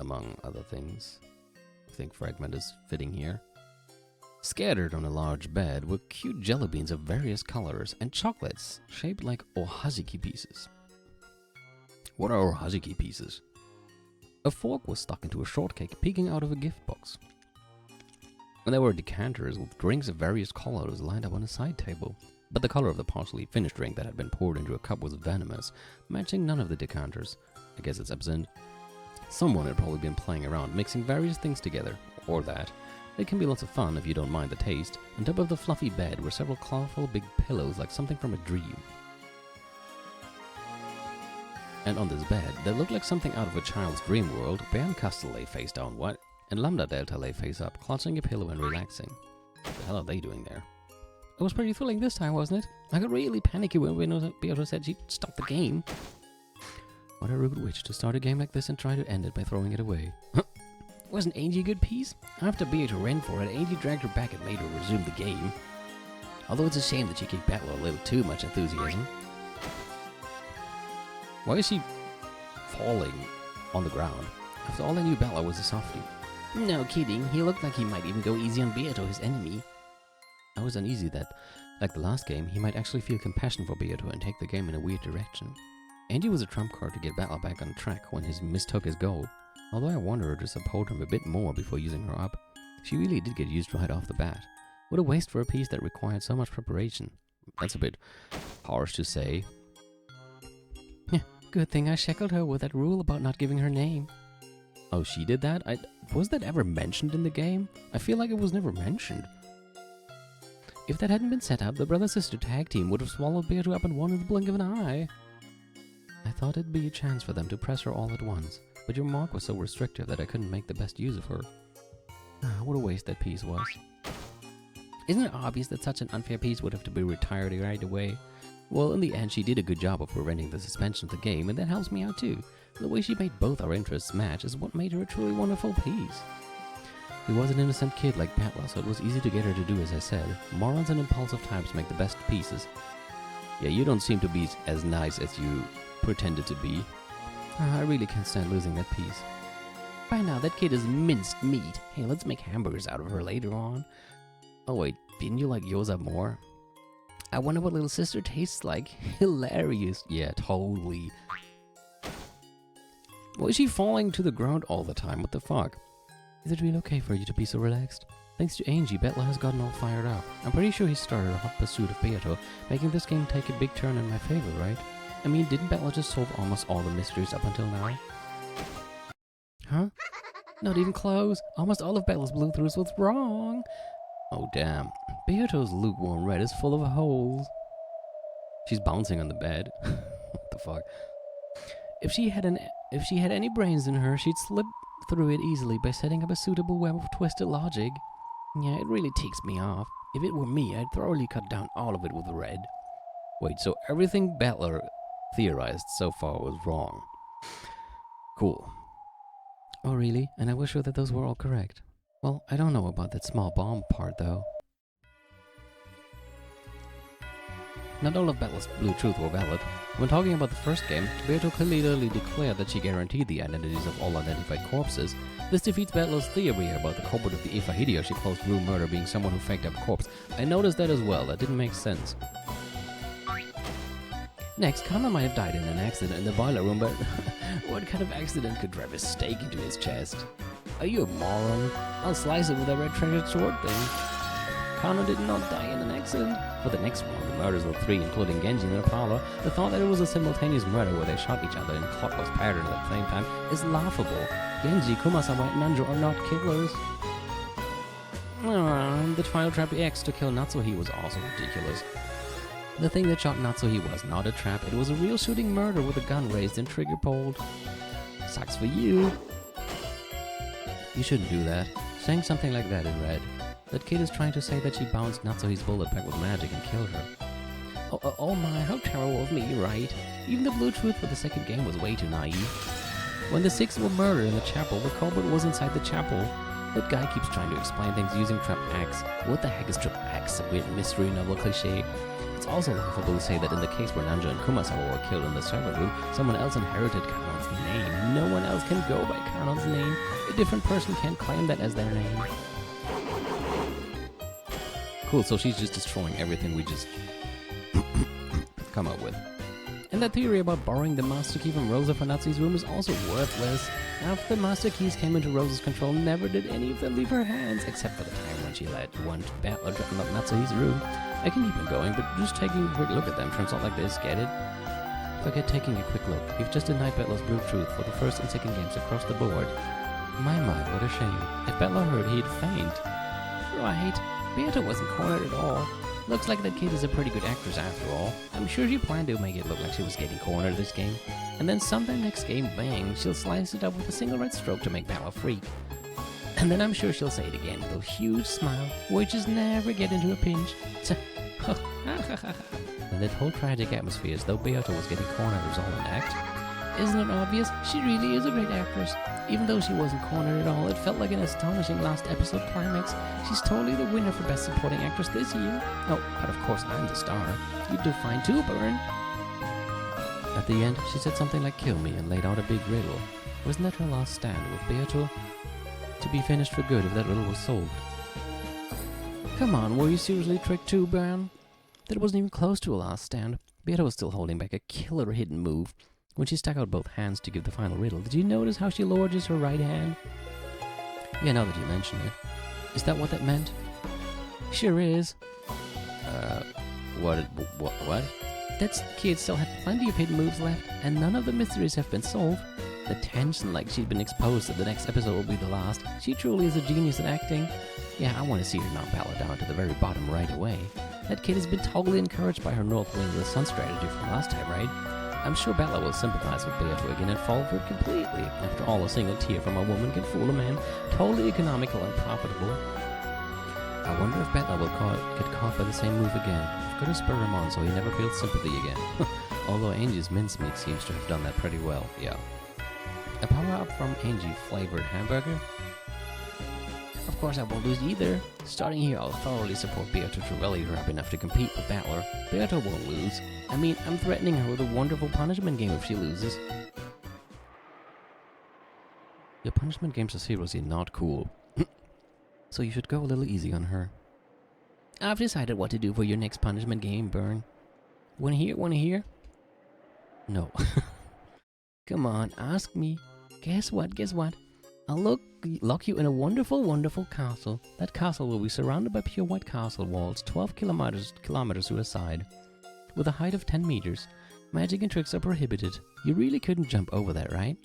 Among other things. I think fragment is fitting here. Scattered on a large bed were cute jelly beans of various colors and chocolates shaped like ohaziki pieces. What are ohaziki pieces? A fork was stuck into a shortcake peeking out of a gift box. And there were decanters with drinks of various colors lined up on a side table. But the color of the partially finished drink that had been poured into a cup was venomous, matching none of the decanters. I guess it's absinthe. Someone had probably been playing around, mixing various things together, or that. It can be lots of fun if you don't mind the taste. On top of the fluffy bed were several colorful big pillows like something from a dream. And on this bed, that looked like something out of a child's dream world, Biancasto lay face downward, and Lambda Delta lay face up, clutching a pillow and relaxing. What the hell are they doing there? It was pretty thrilling this time, wasn't it? I got really panicky when Beato said she'd stop the game. What a rude witch to start a game like this and try to end it by throwing it away. Wasn't Angie a good piece? After Beato ran for it, Angie dragged her back and made her resume the game. Although it's a shame that she gave Battle a little too much enthusiasm. Why is she falling on the ground? After all, I knew Bella was a softie. No kidding, he looked like he might even go easy on Beato, his enemy. I was uneasy that, like the last game, he might actually feel compassion for Beato and take the game in a weird direction. Angie was a trump card to get Battle back on track when he mistook his goal. Although I wanted her to support him a bit more before using her up, she really did get used right off the bat. What a waste for a piece that required so much preparation. That's a bit harsh to say. Yeah, good thing I shackled her with that rule about not giving her name. Oh, she did that? Was that ever mentioned in the game? I feel like it was never mentioned. If that hadn't been set up, the brother-sister tag team would have swallowed Beato up in one in the blink of an eye. I thought it'd be a chance for them to press her all at once, but your mark was so restrictive that I couldn't make the best use of her. What a waste that piece was. Isn't it obvious that such an unfair piece would have to be retired right away? Well, in the end, she did a good job of preventing the suspension of the game, and that helps me out too. The way she made both our interests match is what made her a truly wonderful piece. He was an innocent kid like Patla, so it was easy to get her to do as I said. Morons and impulsive types make the best pieces. Yeah, you don't seem to be as nice as you pretended to be. I really can't stand losing that piece. By now, that kid is minced meat. Hey, let's make hamburgers out of her later on. Oh wait, didn't you like Yoza more? I wonder what little sister tastes like. Hilarious. Yeah, totally. Why is she falling to the ground all the time? What the fuck? Is it really okay for you to be so relaxed? Thanks to Angie, Bettler has gotten all fired up. I'm pretty sure he started a hot pursuit of Beato, making this game take a big turn in my favor, right? I mean, didn't Bettler just solve almost all the mysteries up until now? Huh? Not even close. Almost all of Bettler's blue-throughs was wrong. Oh damn. Beato's lukewarm red is full of holes. She's bouncing on the bed. What the fuck? If she had any brains in her, she'd slip through it easily by setting up a suitable web of twisted logic. Yeah, it really ticks me off. If it were me, I'd thoroughly cut down all of it with red. Wait, so everything Bettler theorized so far was wrong. Cool. Oh really? And I was sure that those were all correct. Well, I don't know about that small bomb part though. Not all of Bettler's blue truth were valid. When talking about the first game, Beato clearly declared that she guaranteed the identities of all identified corpses. This defeats Bettler's theory about the culprit of the Ifa Hideyoshi closed-room murder being someone who faked up a corpse. I noticed that as well. That didn't make sense. Next, Kana might have died in an accident in the boiler room, but what kind of accident could drive a stake into his chest? Are you a moron? I'll slice it with a red treasured sword thing. Kana did not die in an accident. For the next one, the murders of three, including Genji in their parlor, the thought that it was a simultaneous murder where they shot each other in clockwise pattern at the same time is laughable. Genji, Kumasawa, and Nanjo are not killers. The trial trap X to kill Natsuhi was also ridiculous. The thing that shot Natsuhi was not a trap, it was a real shooting murder with a gun raised and trigger pulled. Sucks for you. You shouldn't do that. Saying something like that in red. That kid is trying to say that she bounced Natsuhi's bullet back with magic and killed her. Oh my, how terrible of me, right? Even the blue truth for the second game was way too naive. When the six were murdered in the chapel, the culprit was inside the chapel. That guy keeps trying to explain things using Trap X. What the heck is Trap X? A weird mystery novel cliche. It's also laughable to say that in the case where Nanjo and Kumasawa were killed in the servant room, someone else inherited Kanon's name. No one else can go by Kanon's name. A different person can't claim that as their name. Cool, so she's just destroying everything we just come up with. And that theory about borrowing the master key from Rosa for Natsuhi's room is also worthless. After the master keys came into Rosa's control, never did any of them leave her hands, except for the time when she let one battler unlock Natsuhi's room. I can keep on going, but just taking a quick look at them turns out like this, get it? Forget taking a quick look. You've just denied Bettler's blue truth for the first and second games across the board. My, what a shame. If Bettler heard, he'd faint. Right. Beato wasn't cornered at all. Looks like that kid is a pretty good actress after all. I'm sure she planned to make it look like she was getting cornered this game. And then sometime next game, bang, she'll slice it up with a single red stroke to make Bettler freak. And then I'm sure she'll say it again with a huge smile, which is never get into a pinch. And that whole tragic atmosphere as though Beato was getting cornered was all an act. Isn't it obvious? She really is a great actress. Even though she wasn't cornered at all, it felt like an astonishing last episode climax. She's totally the winner for Best Supporting Actress this year. Oh, but of course I'm the star. You do fine too, Burn. At the end, she said something like kill me and laid out a big riddle. Wasn't that her last stand with Beato? To be finished for good if that riddle was solved. Come on, were you seriously tricked too, Burn? That wasn't even close to a last stand. Beato was still holding back a killer hidden move. When she stuck out both hands to give the final riddle, did you notice how she lowered just her right hand? Yeah, now that you mention it. Is that what that meant? Sure is. What? That kid still had plenty of hidden moves left, and none of the mysteries have been solved. The tension like she'd been exposed that the next episode will be the last. She truly is a genius at acting. Yeah, I want to see her knock Bella down to the very bottom right away. That kid has been totally encouraged by her North Wing of the Sun strategy from last time, right? I'm sure Bella will sympathize with Beato again and fall for it completely. After all, a single tear from a woman can fool a man. Totally economical and profitable. I wonder if Bella will get caught by the same move again. I've got to spur him on so he never feels sympathy again. Although Angie's mincemeat seems to have done that pretty well, yeah. A power-up from Angie flavored hamburger? Of course I won't lose either. Starting here, I'll thoroughly support Beato to rally her up enough to compete with Battler. Beato won't lose. I mean, I'm threatening her with a wonderful punishment game if she loses. Your punishment punishment games are seriously not cool. So you should go a little easy on her. I've decided what to do for your next punishment game, Burn. Wanna hear? No. Come on, ask me. Guess what? I'll lock you in a wonderful, wonderful castle. That castle will be surrounded by pure white castle walls, 12 kilometers to a side, with a height of 10 meters. Magic and tricks are prohibited. You really couldn't jump over that, right?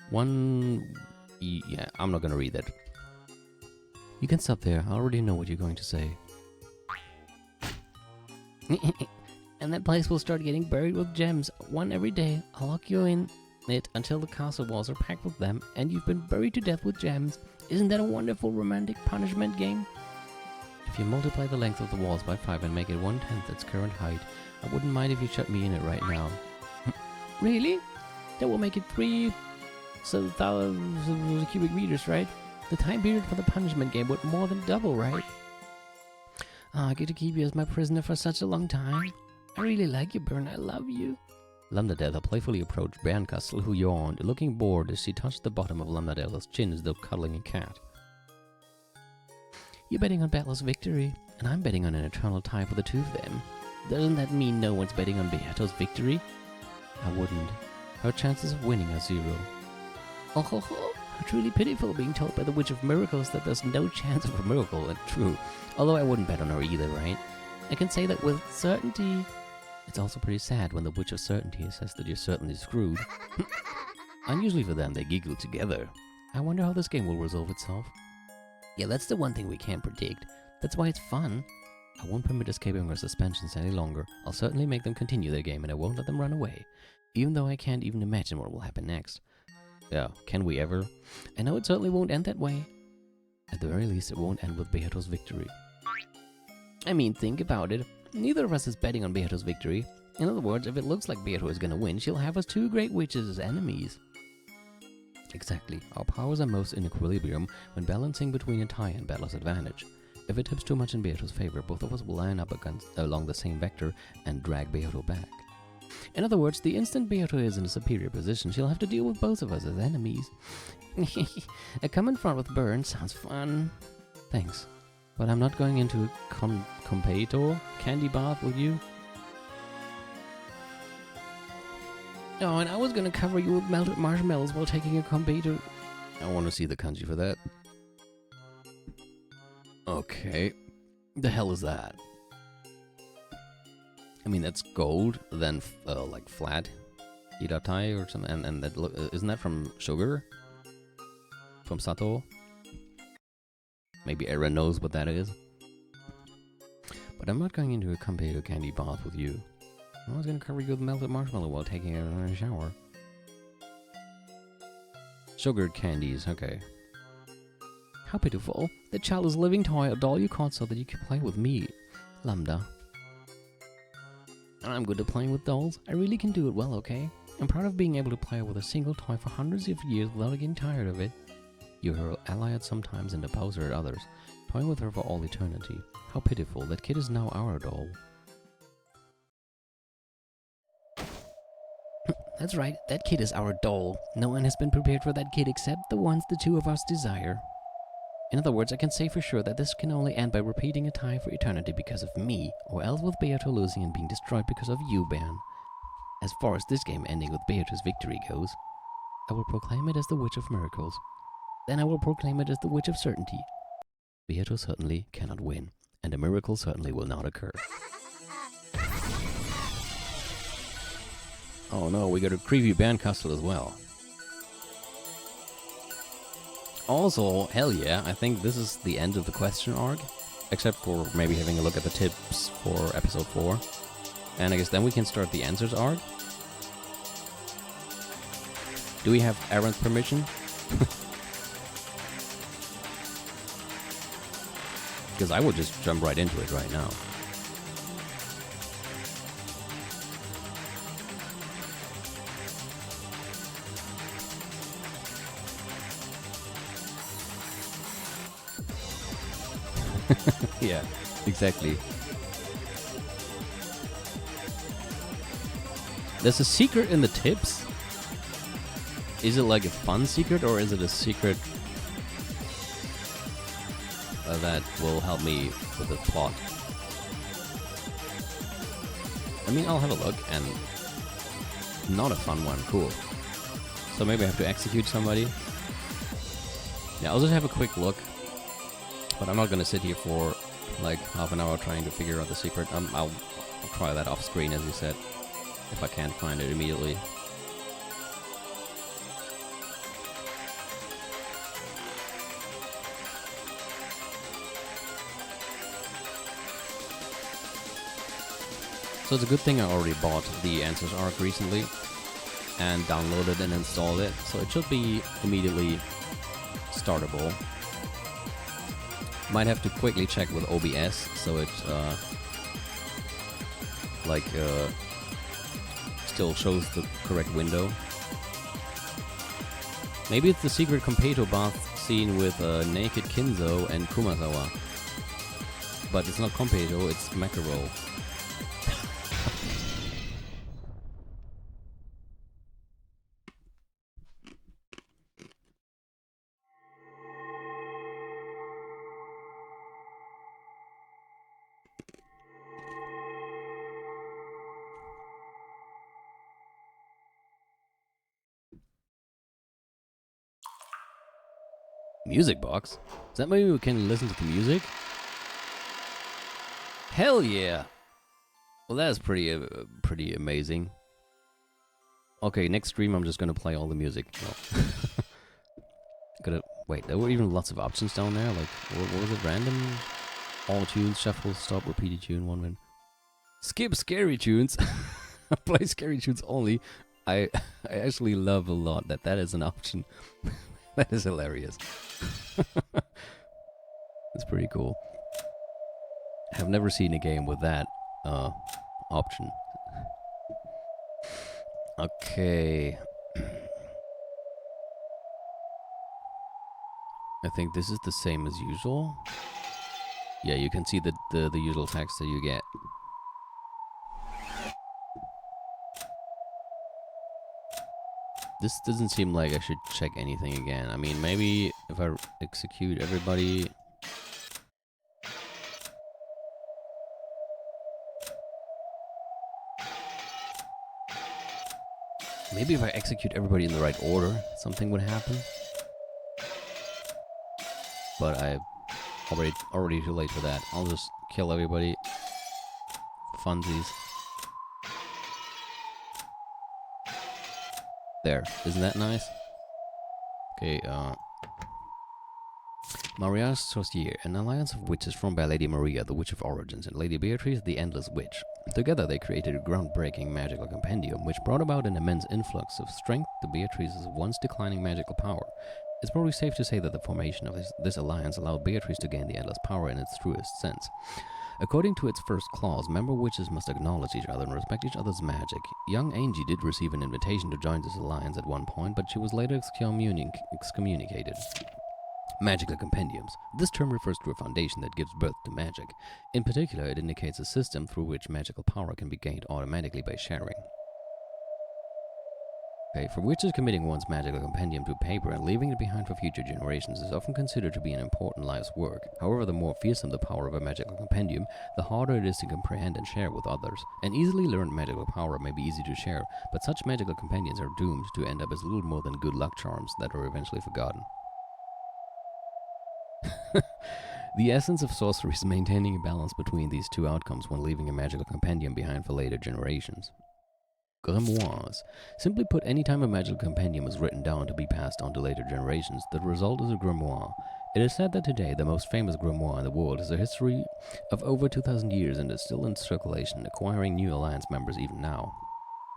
Yeah, I'm not gonna read that. You can stop there. I already know what you're going to say. And that place will start getting buried with gems, one every day. I'll lock you in it until the castle walls are packed with them, and you've been buried to death with gems. Isn't that a wonderful romantic punishment game? If you multiply the length of the walls by 5 and make it 1/10 its current height, I wouldn't mind if you shut me in it right now. Really? That will make it 3,000 cubic meters, right? The time period for the punishment game would more than double, right? I get to keep you as my prisoner for such a long time. I really like you, Burn. I love you. Lamnadella playfully approached Berncastle, who yawned, looking bored as she touched the bottom of Lamnadella's chin as though cuddling a cat. You're betting on Battle's victory, and I'm betting on an eternal tie for the two of them. Doesn't that mean no one's betting on Beato's victory? I wouldn't. Her chances of winning are 0. Oh ho ho! How truly pitiful being told by the Witch of Miracles that there's no chance of a miracle, and true. Although I wouldn't bet on her either, right? I can say that with certainty. It's also pretty sad when the Witch of Certainty says that you're certainly screwed. Unusually for them, they giggle together. I wonder how this game will resolve itself. Yeah, that's the one thing we can't predict. That's why it's fun. I won't permit escaping or suspensions any longer. I'll certainly make them continue their game, and I won't let them run away. Even though I can't even imagine what will happen next. Yeah, can we ever? I know it certainly won't end that way. At the very least, it won't end with Beato's victory. I mean, think about it. Neither of us is betting on Beato's victory. In other words, if it looks like Beato is gonna win, she'll have us two great witches as enemies. Exactly. Our powers are most in equilibrium when balancing between a tie and Battle's advantage. If it tips too much in Beato's favor, both of us will line up along the same vector and drag Beato back. In other words, the instant Beato is in a superior position, she'll have to deal with both of us as enemies. Come in front with Burn sounds fun. Thanks. But I'm not going into a competitor candy bath with you. Oh, and I was gonna cover you with melted marshmallows while taking a competitor. I want to see the kanji for that. Okay. The hell is that? I mean, that's gold, then like flat hiratai or something, and that isn't that from sugar? From Sato? Maybe Aaron knows what that is. But I'm not going into a competitor candy bath with you. I was gonna cover you with melted marshmallow while taking a shower. Sugared candies, okay. How pitiful. The child is a living toy, a doll you caught so that you can play with me. Lambda. I'm good at playing with dolls. I really can do it well, okay? I'm proud of being able to play with a single toy for hundreds of years without getting tired of it. You're her ally at some times and oppose her at others, toying with her for all eternity. How pitiful. That kid is now our doll. That's right, that kid is our doll. No one has been prepared for that kid except the ones the two of us desire. In other words, I can say for sure that this can only end by repeating a tie for eternity because of me, or else with Beato losing and being destroyed because of you, Ben. As far as this game ending with Beato's victory goes, I will proclaim it as the Witch of Miracles. Then I will proclaim it as the Witch of Certainty. Beato certainly cannot win, and a miracle certainly will not occur. Oh no, we got to preview Berncastle as well. Also, hell yeah, I think this is the end of the question arc, except for maybe having a look at the tips for episode 4. And I guess then we can start the answers arc. Do we have Aaron's permission? Because I would just jump right into it right now. Yeah, exactly. There's a secret in the tips. Is it like a fun secret, or is it a secret that will help me with the plot? I mean, I'll have a look, and not a fun one, cool. So maybe I have to execute somebody. Yeah, I'll just have a quick look, but I'm not gonna sit here for like half an hour trying to figure out the secret. I'll try that off screen, as you said, if I can't find it immediately. So it's a good thing I already bought the Answers Arc recently and downloaded and installed it, so it should be immediately startable. Might have to quickly check with OBS so it still shows the correct window. Maybe it's the secret Kompeto bath scene with naked Kinzo and Kumasawa. But it's not Kompeto, it's Mackerel. Music box? Is that maybe we can listen to the music? Hell yeah! Well, that's pretty amazing. Okay, next stream I'm just gonna play all the music. Well, wait, there were even lots of options down there. Like, what was it? Random, all tunes, shuffle, stop, repeated tune, one win. Skip scary tunes. Play scary tunes only. I actually love a lot that is an option. That is hilarious. It's pretty cool. I've never seen a game with that option. Okay. I think this is the same as usual. Yeah, you can see the usual text that you get. This doesn't seem like I should check anything again. I mean, maybe if I execute everybody... Maybe if I execute everybody in the right order, something would happen. But I'm already too late for that. I'll just kill everybody. Funsies. There. Isn't that nice? Okay, Maria's Sorcier, an alliance of witches formed by Lady Maria, the Witch of Origins, and Lady Beatrice, the Endless Witch. Together they created a groundbreaking magical compendium, which brought about an immense influx of strength to Beatrice's once declining magical power. It's probably safe to say that the formation of this alliance allowed Beatrice to gain the endless power in its truest sense. According to its first clause, member witches must acknowledge each other and respect each other's magic. Young Angie did receive an invitation to join this alliance at one point, but she was later excommunicated. Magical compendiums. This term refers to a foundation that gives birth to magic. In particular, it indicates a system through which magical power can be gained automatically by sharing. Okay, for witches, committing one's magical compendium to paper and leaving it behind for future generations is often considered to be an important life's work. However, the more fearsome the power of a magical compendium, the harder it is to comprehend and share with others. An easily learned magical power may be easy to share, but such magical compendiums are doomed to end up as little more than good luck charms that are eventually forgotten. The essence of sorcery is maintaining a balance between these two outcomes when leaving a magical compendium behind for later generations. Grimoires. Simply put, any time a magical compendium is written down to be passed on to later generations, the result is a grimoire. It is said that today the most famous grimoire in the world has a history of over 2,000 years and is still in circulation, acquiring new alliance members even now.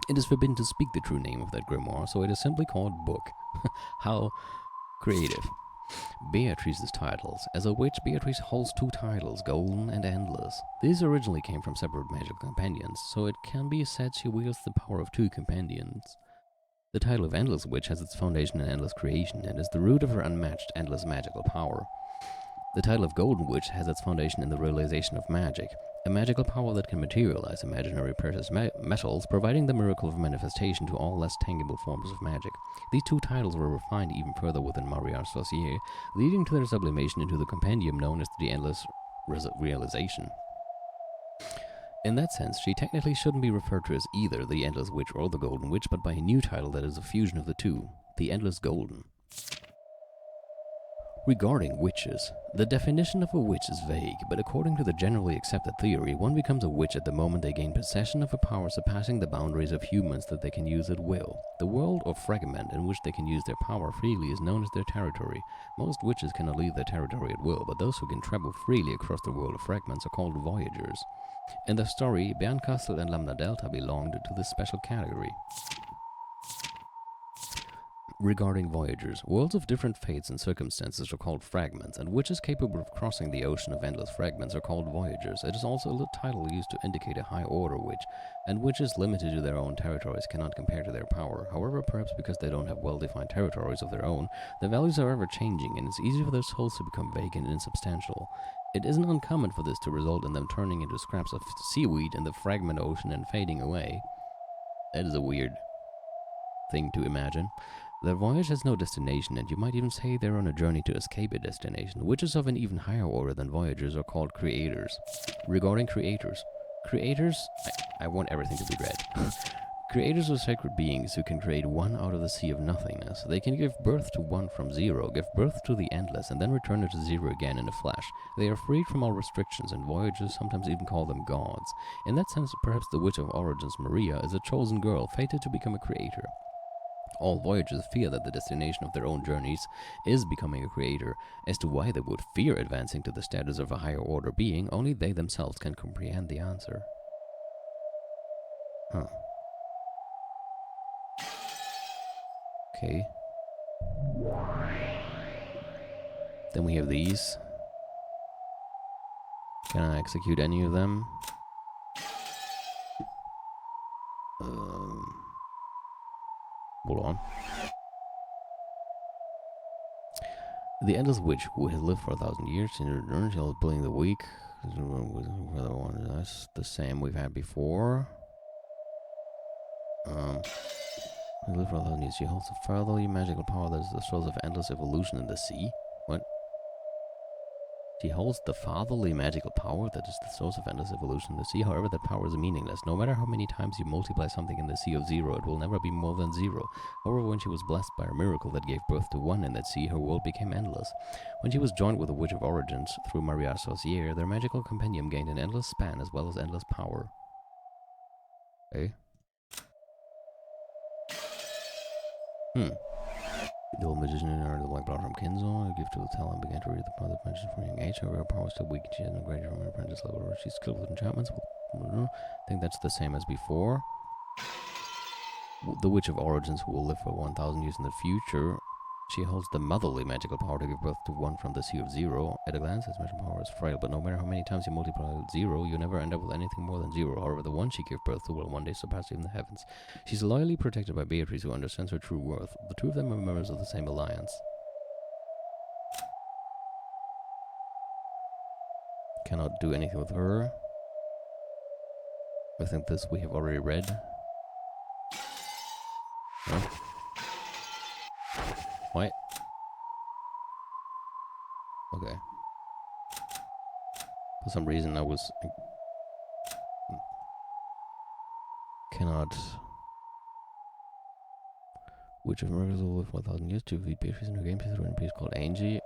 It is forbidden to speak the true name of that grimoire, so it is simply called book. How creative. Beatrice's titles. As a witch, Beatrice holds two titles, Golden and Endless. These originally came from separate magical companions, so it can be said she wields the power of two companions. The title of Endless Witch has its foundation in endless creation and is the root of her unmatched endless magical power. The title of Golden Witch has its foundation in the realization of magic. A magical power that can materialize imaginary precious metals, providing the miracle of manifestation to all less tangible forms of magic. These two titles were refined even further within Mariage Saucier, leading to their sublimation into the compendium known as the Endless Realization. In that sense, she technically shouldn't be referred to as either the Endless Witch or the Golden Witch, but by a new title that is a fusion of the two, the Endless Golden. Regarding witches, the definition of a witch is vague, but according to the generally accepted theory, one becomes a witch at the moment they gain possession of a power surpassing the boundaries of humans that they can use at will. The world or fragment in which they can use their power freely is known as their territory. Most witches cannot leave their territory at will, but those who can travel freely across the world of fragments are called voyagers. In the story, Bernkastel and Lambda Delta belonged to this special category. Regarding voyagers, worlds of different fates and circumstances are called fragments, and witches capable of crossing the ocean of endless fragments are called voyagers. It is also a title used to indicate a high-order witch, and witches limited to their own territories cannot compare to their power. However, perhaps because they don't have well-defined territories of their own, the values are ever-changing, and it's easy for their souls to become vague and insubstantial. It isn't uncommon for this to result in them turning into scraps of seaweed in the fragment ocean and fading away. That is a weird thing to imagine. Their voyage has no destination, and you might even say they're on a journey to escape a destination. Witches of an even higher order than voyagers are called creators. Regarding creators, I want everything to be read. Creators are sacred beings who can create one out of the sea of nothingness. They can give birth to one from zero, give birth to the endless, and then return it to zero again in a flash. They are freed from all restrictions, and voyagers sometimes even call them gods. In that sense, perhaps the Witch of Origins, Maria, is a chosen girl, fated to become a creator. All voyagers fear that the destination of their own journeys is becoming a creator. As to why they would fear advancing to the status of a higher order being, only they themselves can comprehend the answer. Huh. Okay. Then we have these. Can I execute any of them? Hold on. The Endless Witch, who has lived for 1,000 years, in return shall bullying the weak. That's the same we've had before. Who lived for 1,000 years. She holds a fatherly magical power that is the source of endless evolution in the sea. What? She holds the fatherly magical power that is the source of endless evolution in the sea. However, that power is meaningless. No matter how many times you multiply something in the sea of zero, it will never be more than zero. However, when she was blessed by a miracle that gave birth to one in that sea, her world became endless. When she was joined with the Witch of Origins through Mariage Saucier, their magical compendium gained an endless span as well as endless power. Okay. The old magician inherited the white blood from Kinzo. A gift to the talent and began to read the part of magician from a young age. However, her power was still weak. She had no greater from her apprentice level. She's skilled with enchantments. I think that's the same as before. The Witch of Origins, who will live for 1,000 years in the future. She holds the motherly magical power to give birth to one from the sea of zero. At a glance, its magical power is frail, but no matter how many times you multiply zero, you never end up with anything more than zero. However, the one she gave birth to will one day surpass even the heavens. She's loyally protected by Beatrice, who understands her true worth. The two of them are members of the same alliance. Cannot do anything with her. I think this we have already read. Huh? What? Okay. For some reason I was... cannot... Witch of Miracles will live for 1,000 years to defeat Beatrice in her game through an piece called Angie.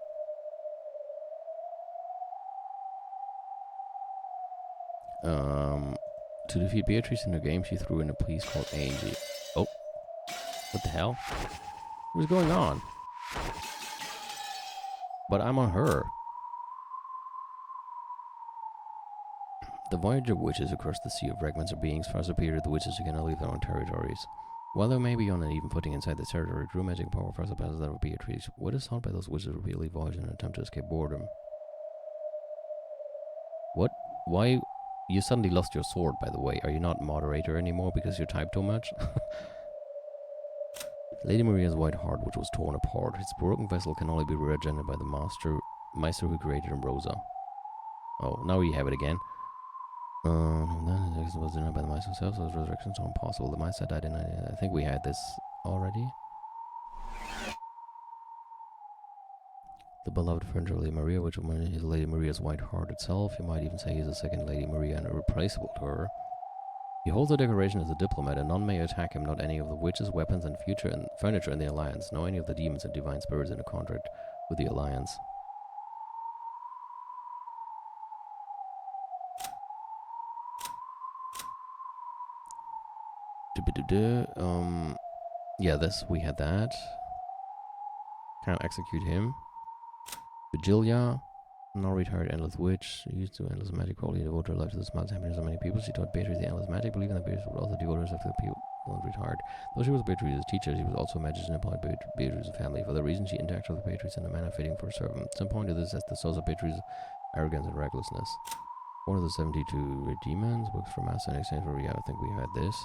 To defeat Beatrice in her game, she threw in a piece called Angie. Oh. What the hell? What's going on? But I'm on her. The Voyager witches across the sea of fragments are beings far superior to the witches who cannot leave their own territories. While they may be on an even footing inside the territory, true magic power far surpasses that of Beatrice. What is sought by those witches repeatedly voyage in an attempt to escape boredom? What? Why? You suddenly lost your sword, by the way. Are you not moderator anymore because you type too much? Lady Maria's white heart, which was torn apart. Its broken vessel can only be regenerated by the master who created Ambrosia. Oh, now you have it again. Then it was denied by the mice themselves, so resurrections are impossible. The mice died in. I think we had this already. The beloved French Lady Maria, which is Lady Maria's white heart itself. You might even say he's a second Lady Maria and irreplaceable to her. He holds the decoration as a diplomat, and none may attack him, not any of the witches, weapons, and furniture in the Alliance, nor any of the demons and divine spirits in a contract with the Alliance. Yeah, we had that. Can't execute him. Vigilia, now retired endless witch, used to endless magic quality, devote her life to the smiles and happiness of many people. She taught Beatrice the endless magic, believing that Beatrice would also devote herself to the people once retired. Though she was Beatrice's teacher, she was also a magician employed by Beatrice's family. For the reason she interacted with Beatrice in a manner fitting for a servant. Some point to this as the source of Beatrice's arrogance and recklessness. One of the 72 great demons works for Master in exchange for I think we had this.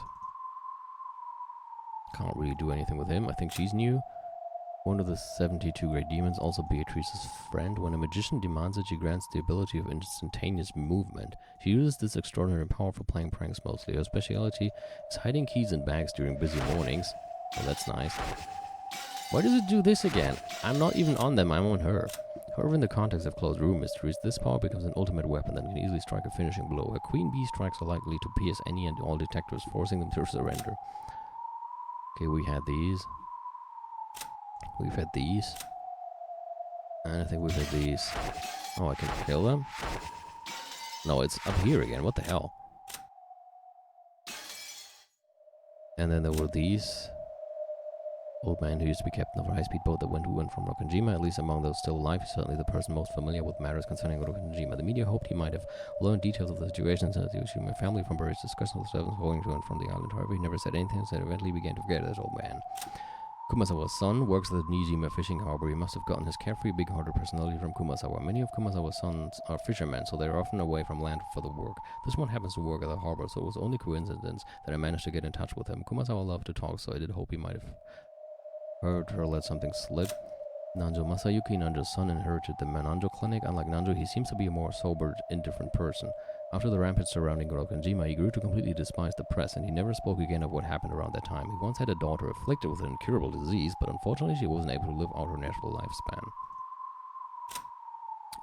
Can't really do anything with him. I think she's new. One of the 72 great demons, also Beatrice's friend. When a magician demands it, she grants the ability of instantaneous movement. She uses this extraordinary power for playing pranks mostly. Her speciality is hiding keys in bags during busy mornings. Oh, that's nice. Why does it do this again? I'm not even on them, I'm on her. However, in the context of closed room mysteries, this power becomes an ultimate weapon that can easily strike a finishing blow. A queen bee strikes are likely to pierce any and all detectors, forcing them to surrender. Okay, we had these. We've had these. And I think we've had these. Oh, I can kill them? No, it's up here again. What the hell? And then there were these. Old man who used to be captain of a high-speed boat that went from Rokkanjima. At least among those still alive, he's certainly the person most familiar with matters concerning Rokkanjima. The media hoped he might have learned details of the situation and the Ushima family from various discussions with servants going to and from the island. However, he never said anything, so eventually began to forget this old man. Kumasawa's son works at the Nijima fishing harbor. He must have gotten his carefree, big-hearted personality from Kumasawa. Many of Kumasawa's sons are fishermen, so they are often away from land for the work. This one happens to work at the harbor, so it was only coincidence that I managed to get in touch with him. Kumasawa loved to talk, so I did hope he might have heard her let something slip. Nanjo Masayuki, Nanjo's son, inherited the Nanjo clinic. Unlike Nanjo, he seems to be a more sobered, indifferent person. After the rampage surrounding Rokkanjima, he grew to completely despise the press, and he never spoke again of what happened around that time. He once had a daughter afflicted with an incurable disease, but unfortunately she wasn't able to live out her natural lifespan.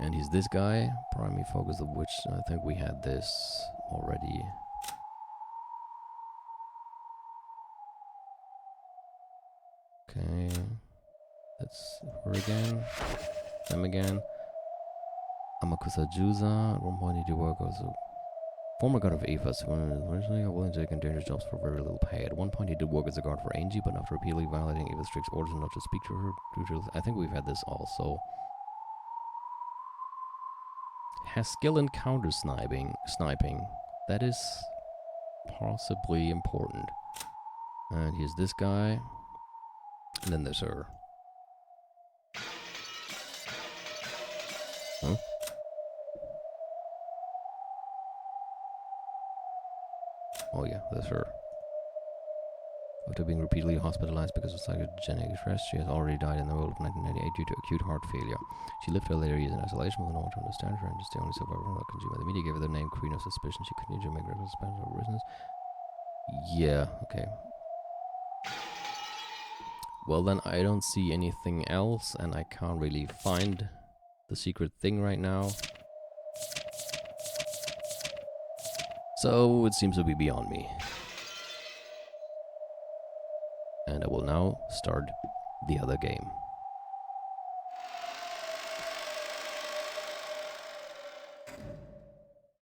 And he's this guy, primary focus of which I think we had this already. Okay, that's her again, them again. Amakusa Juza, at one point he did work as a former god of Aphas, who originally got willing to take on dangerous jobs for very little pay. At one point he did work as a guard for Angie, but after repeatedly violating Ava's strict orders not to speak to her, I think we've had this also. Has skill in counter sniping. That is possibly important. And here's this guy. And then there's her. Huh? Oh yeah, that's her. After being repeatedly hospitalized because of psychogenic stress, she has already died in the world of 1998 due to acute heart failure. She lived her later years in isolation with no one to understand her and is the only survivor from Rokkanjima. The media gave her the name Queen of Suspicion. She continued to make regular expansion of her business. Yeah, okay. Well then, I don't see anything else, and I can't really find the secret thing right now. So, it seems to be beyond me. And I will now start the other game.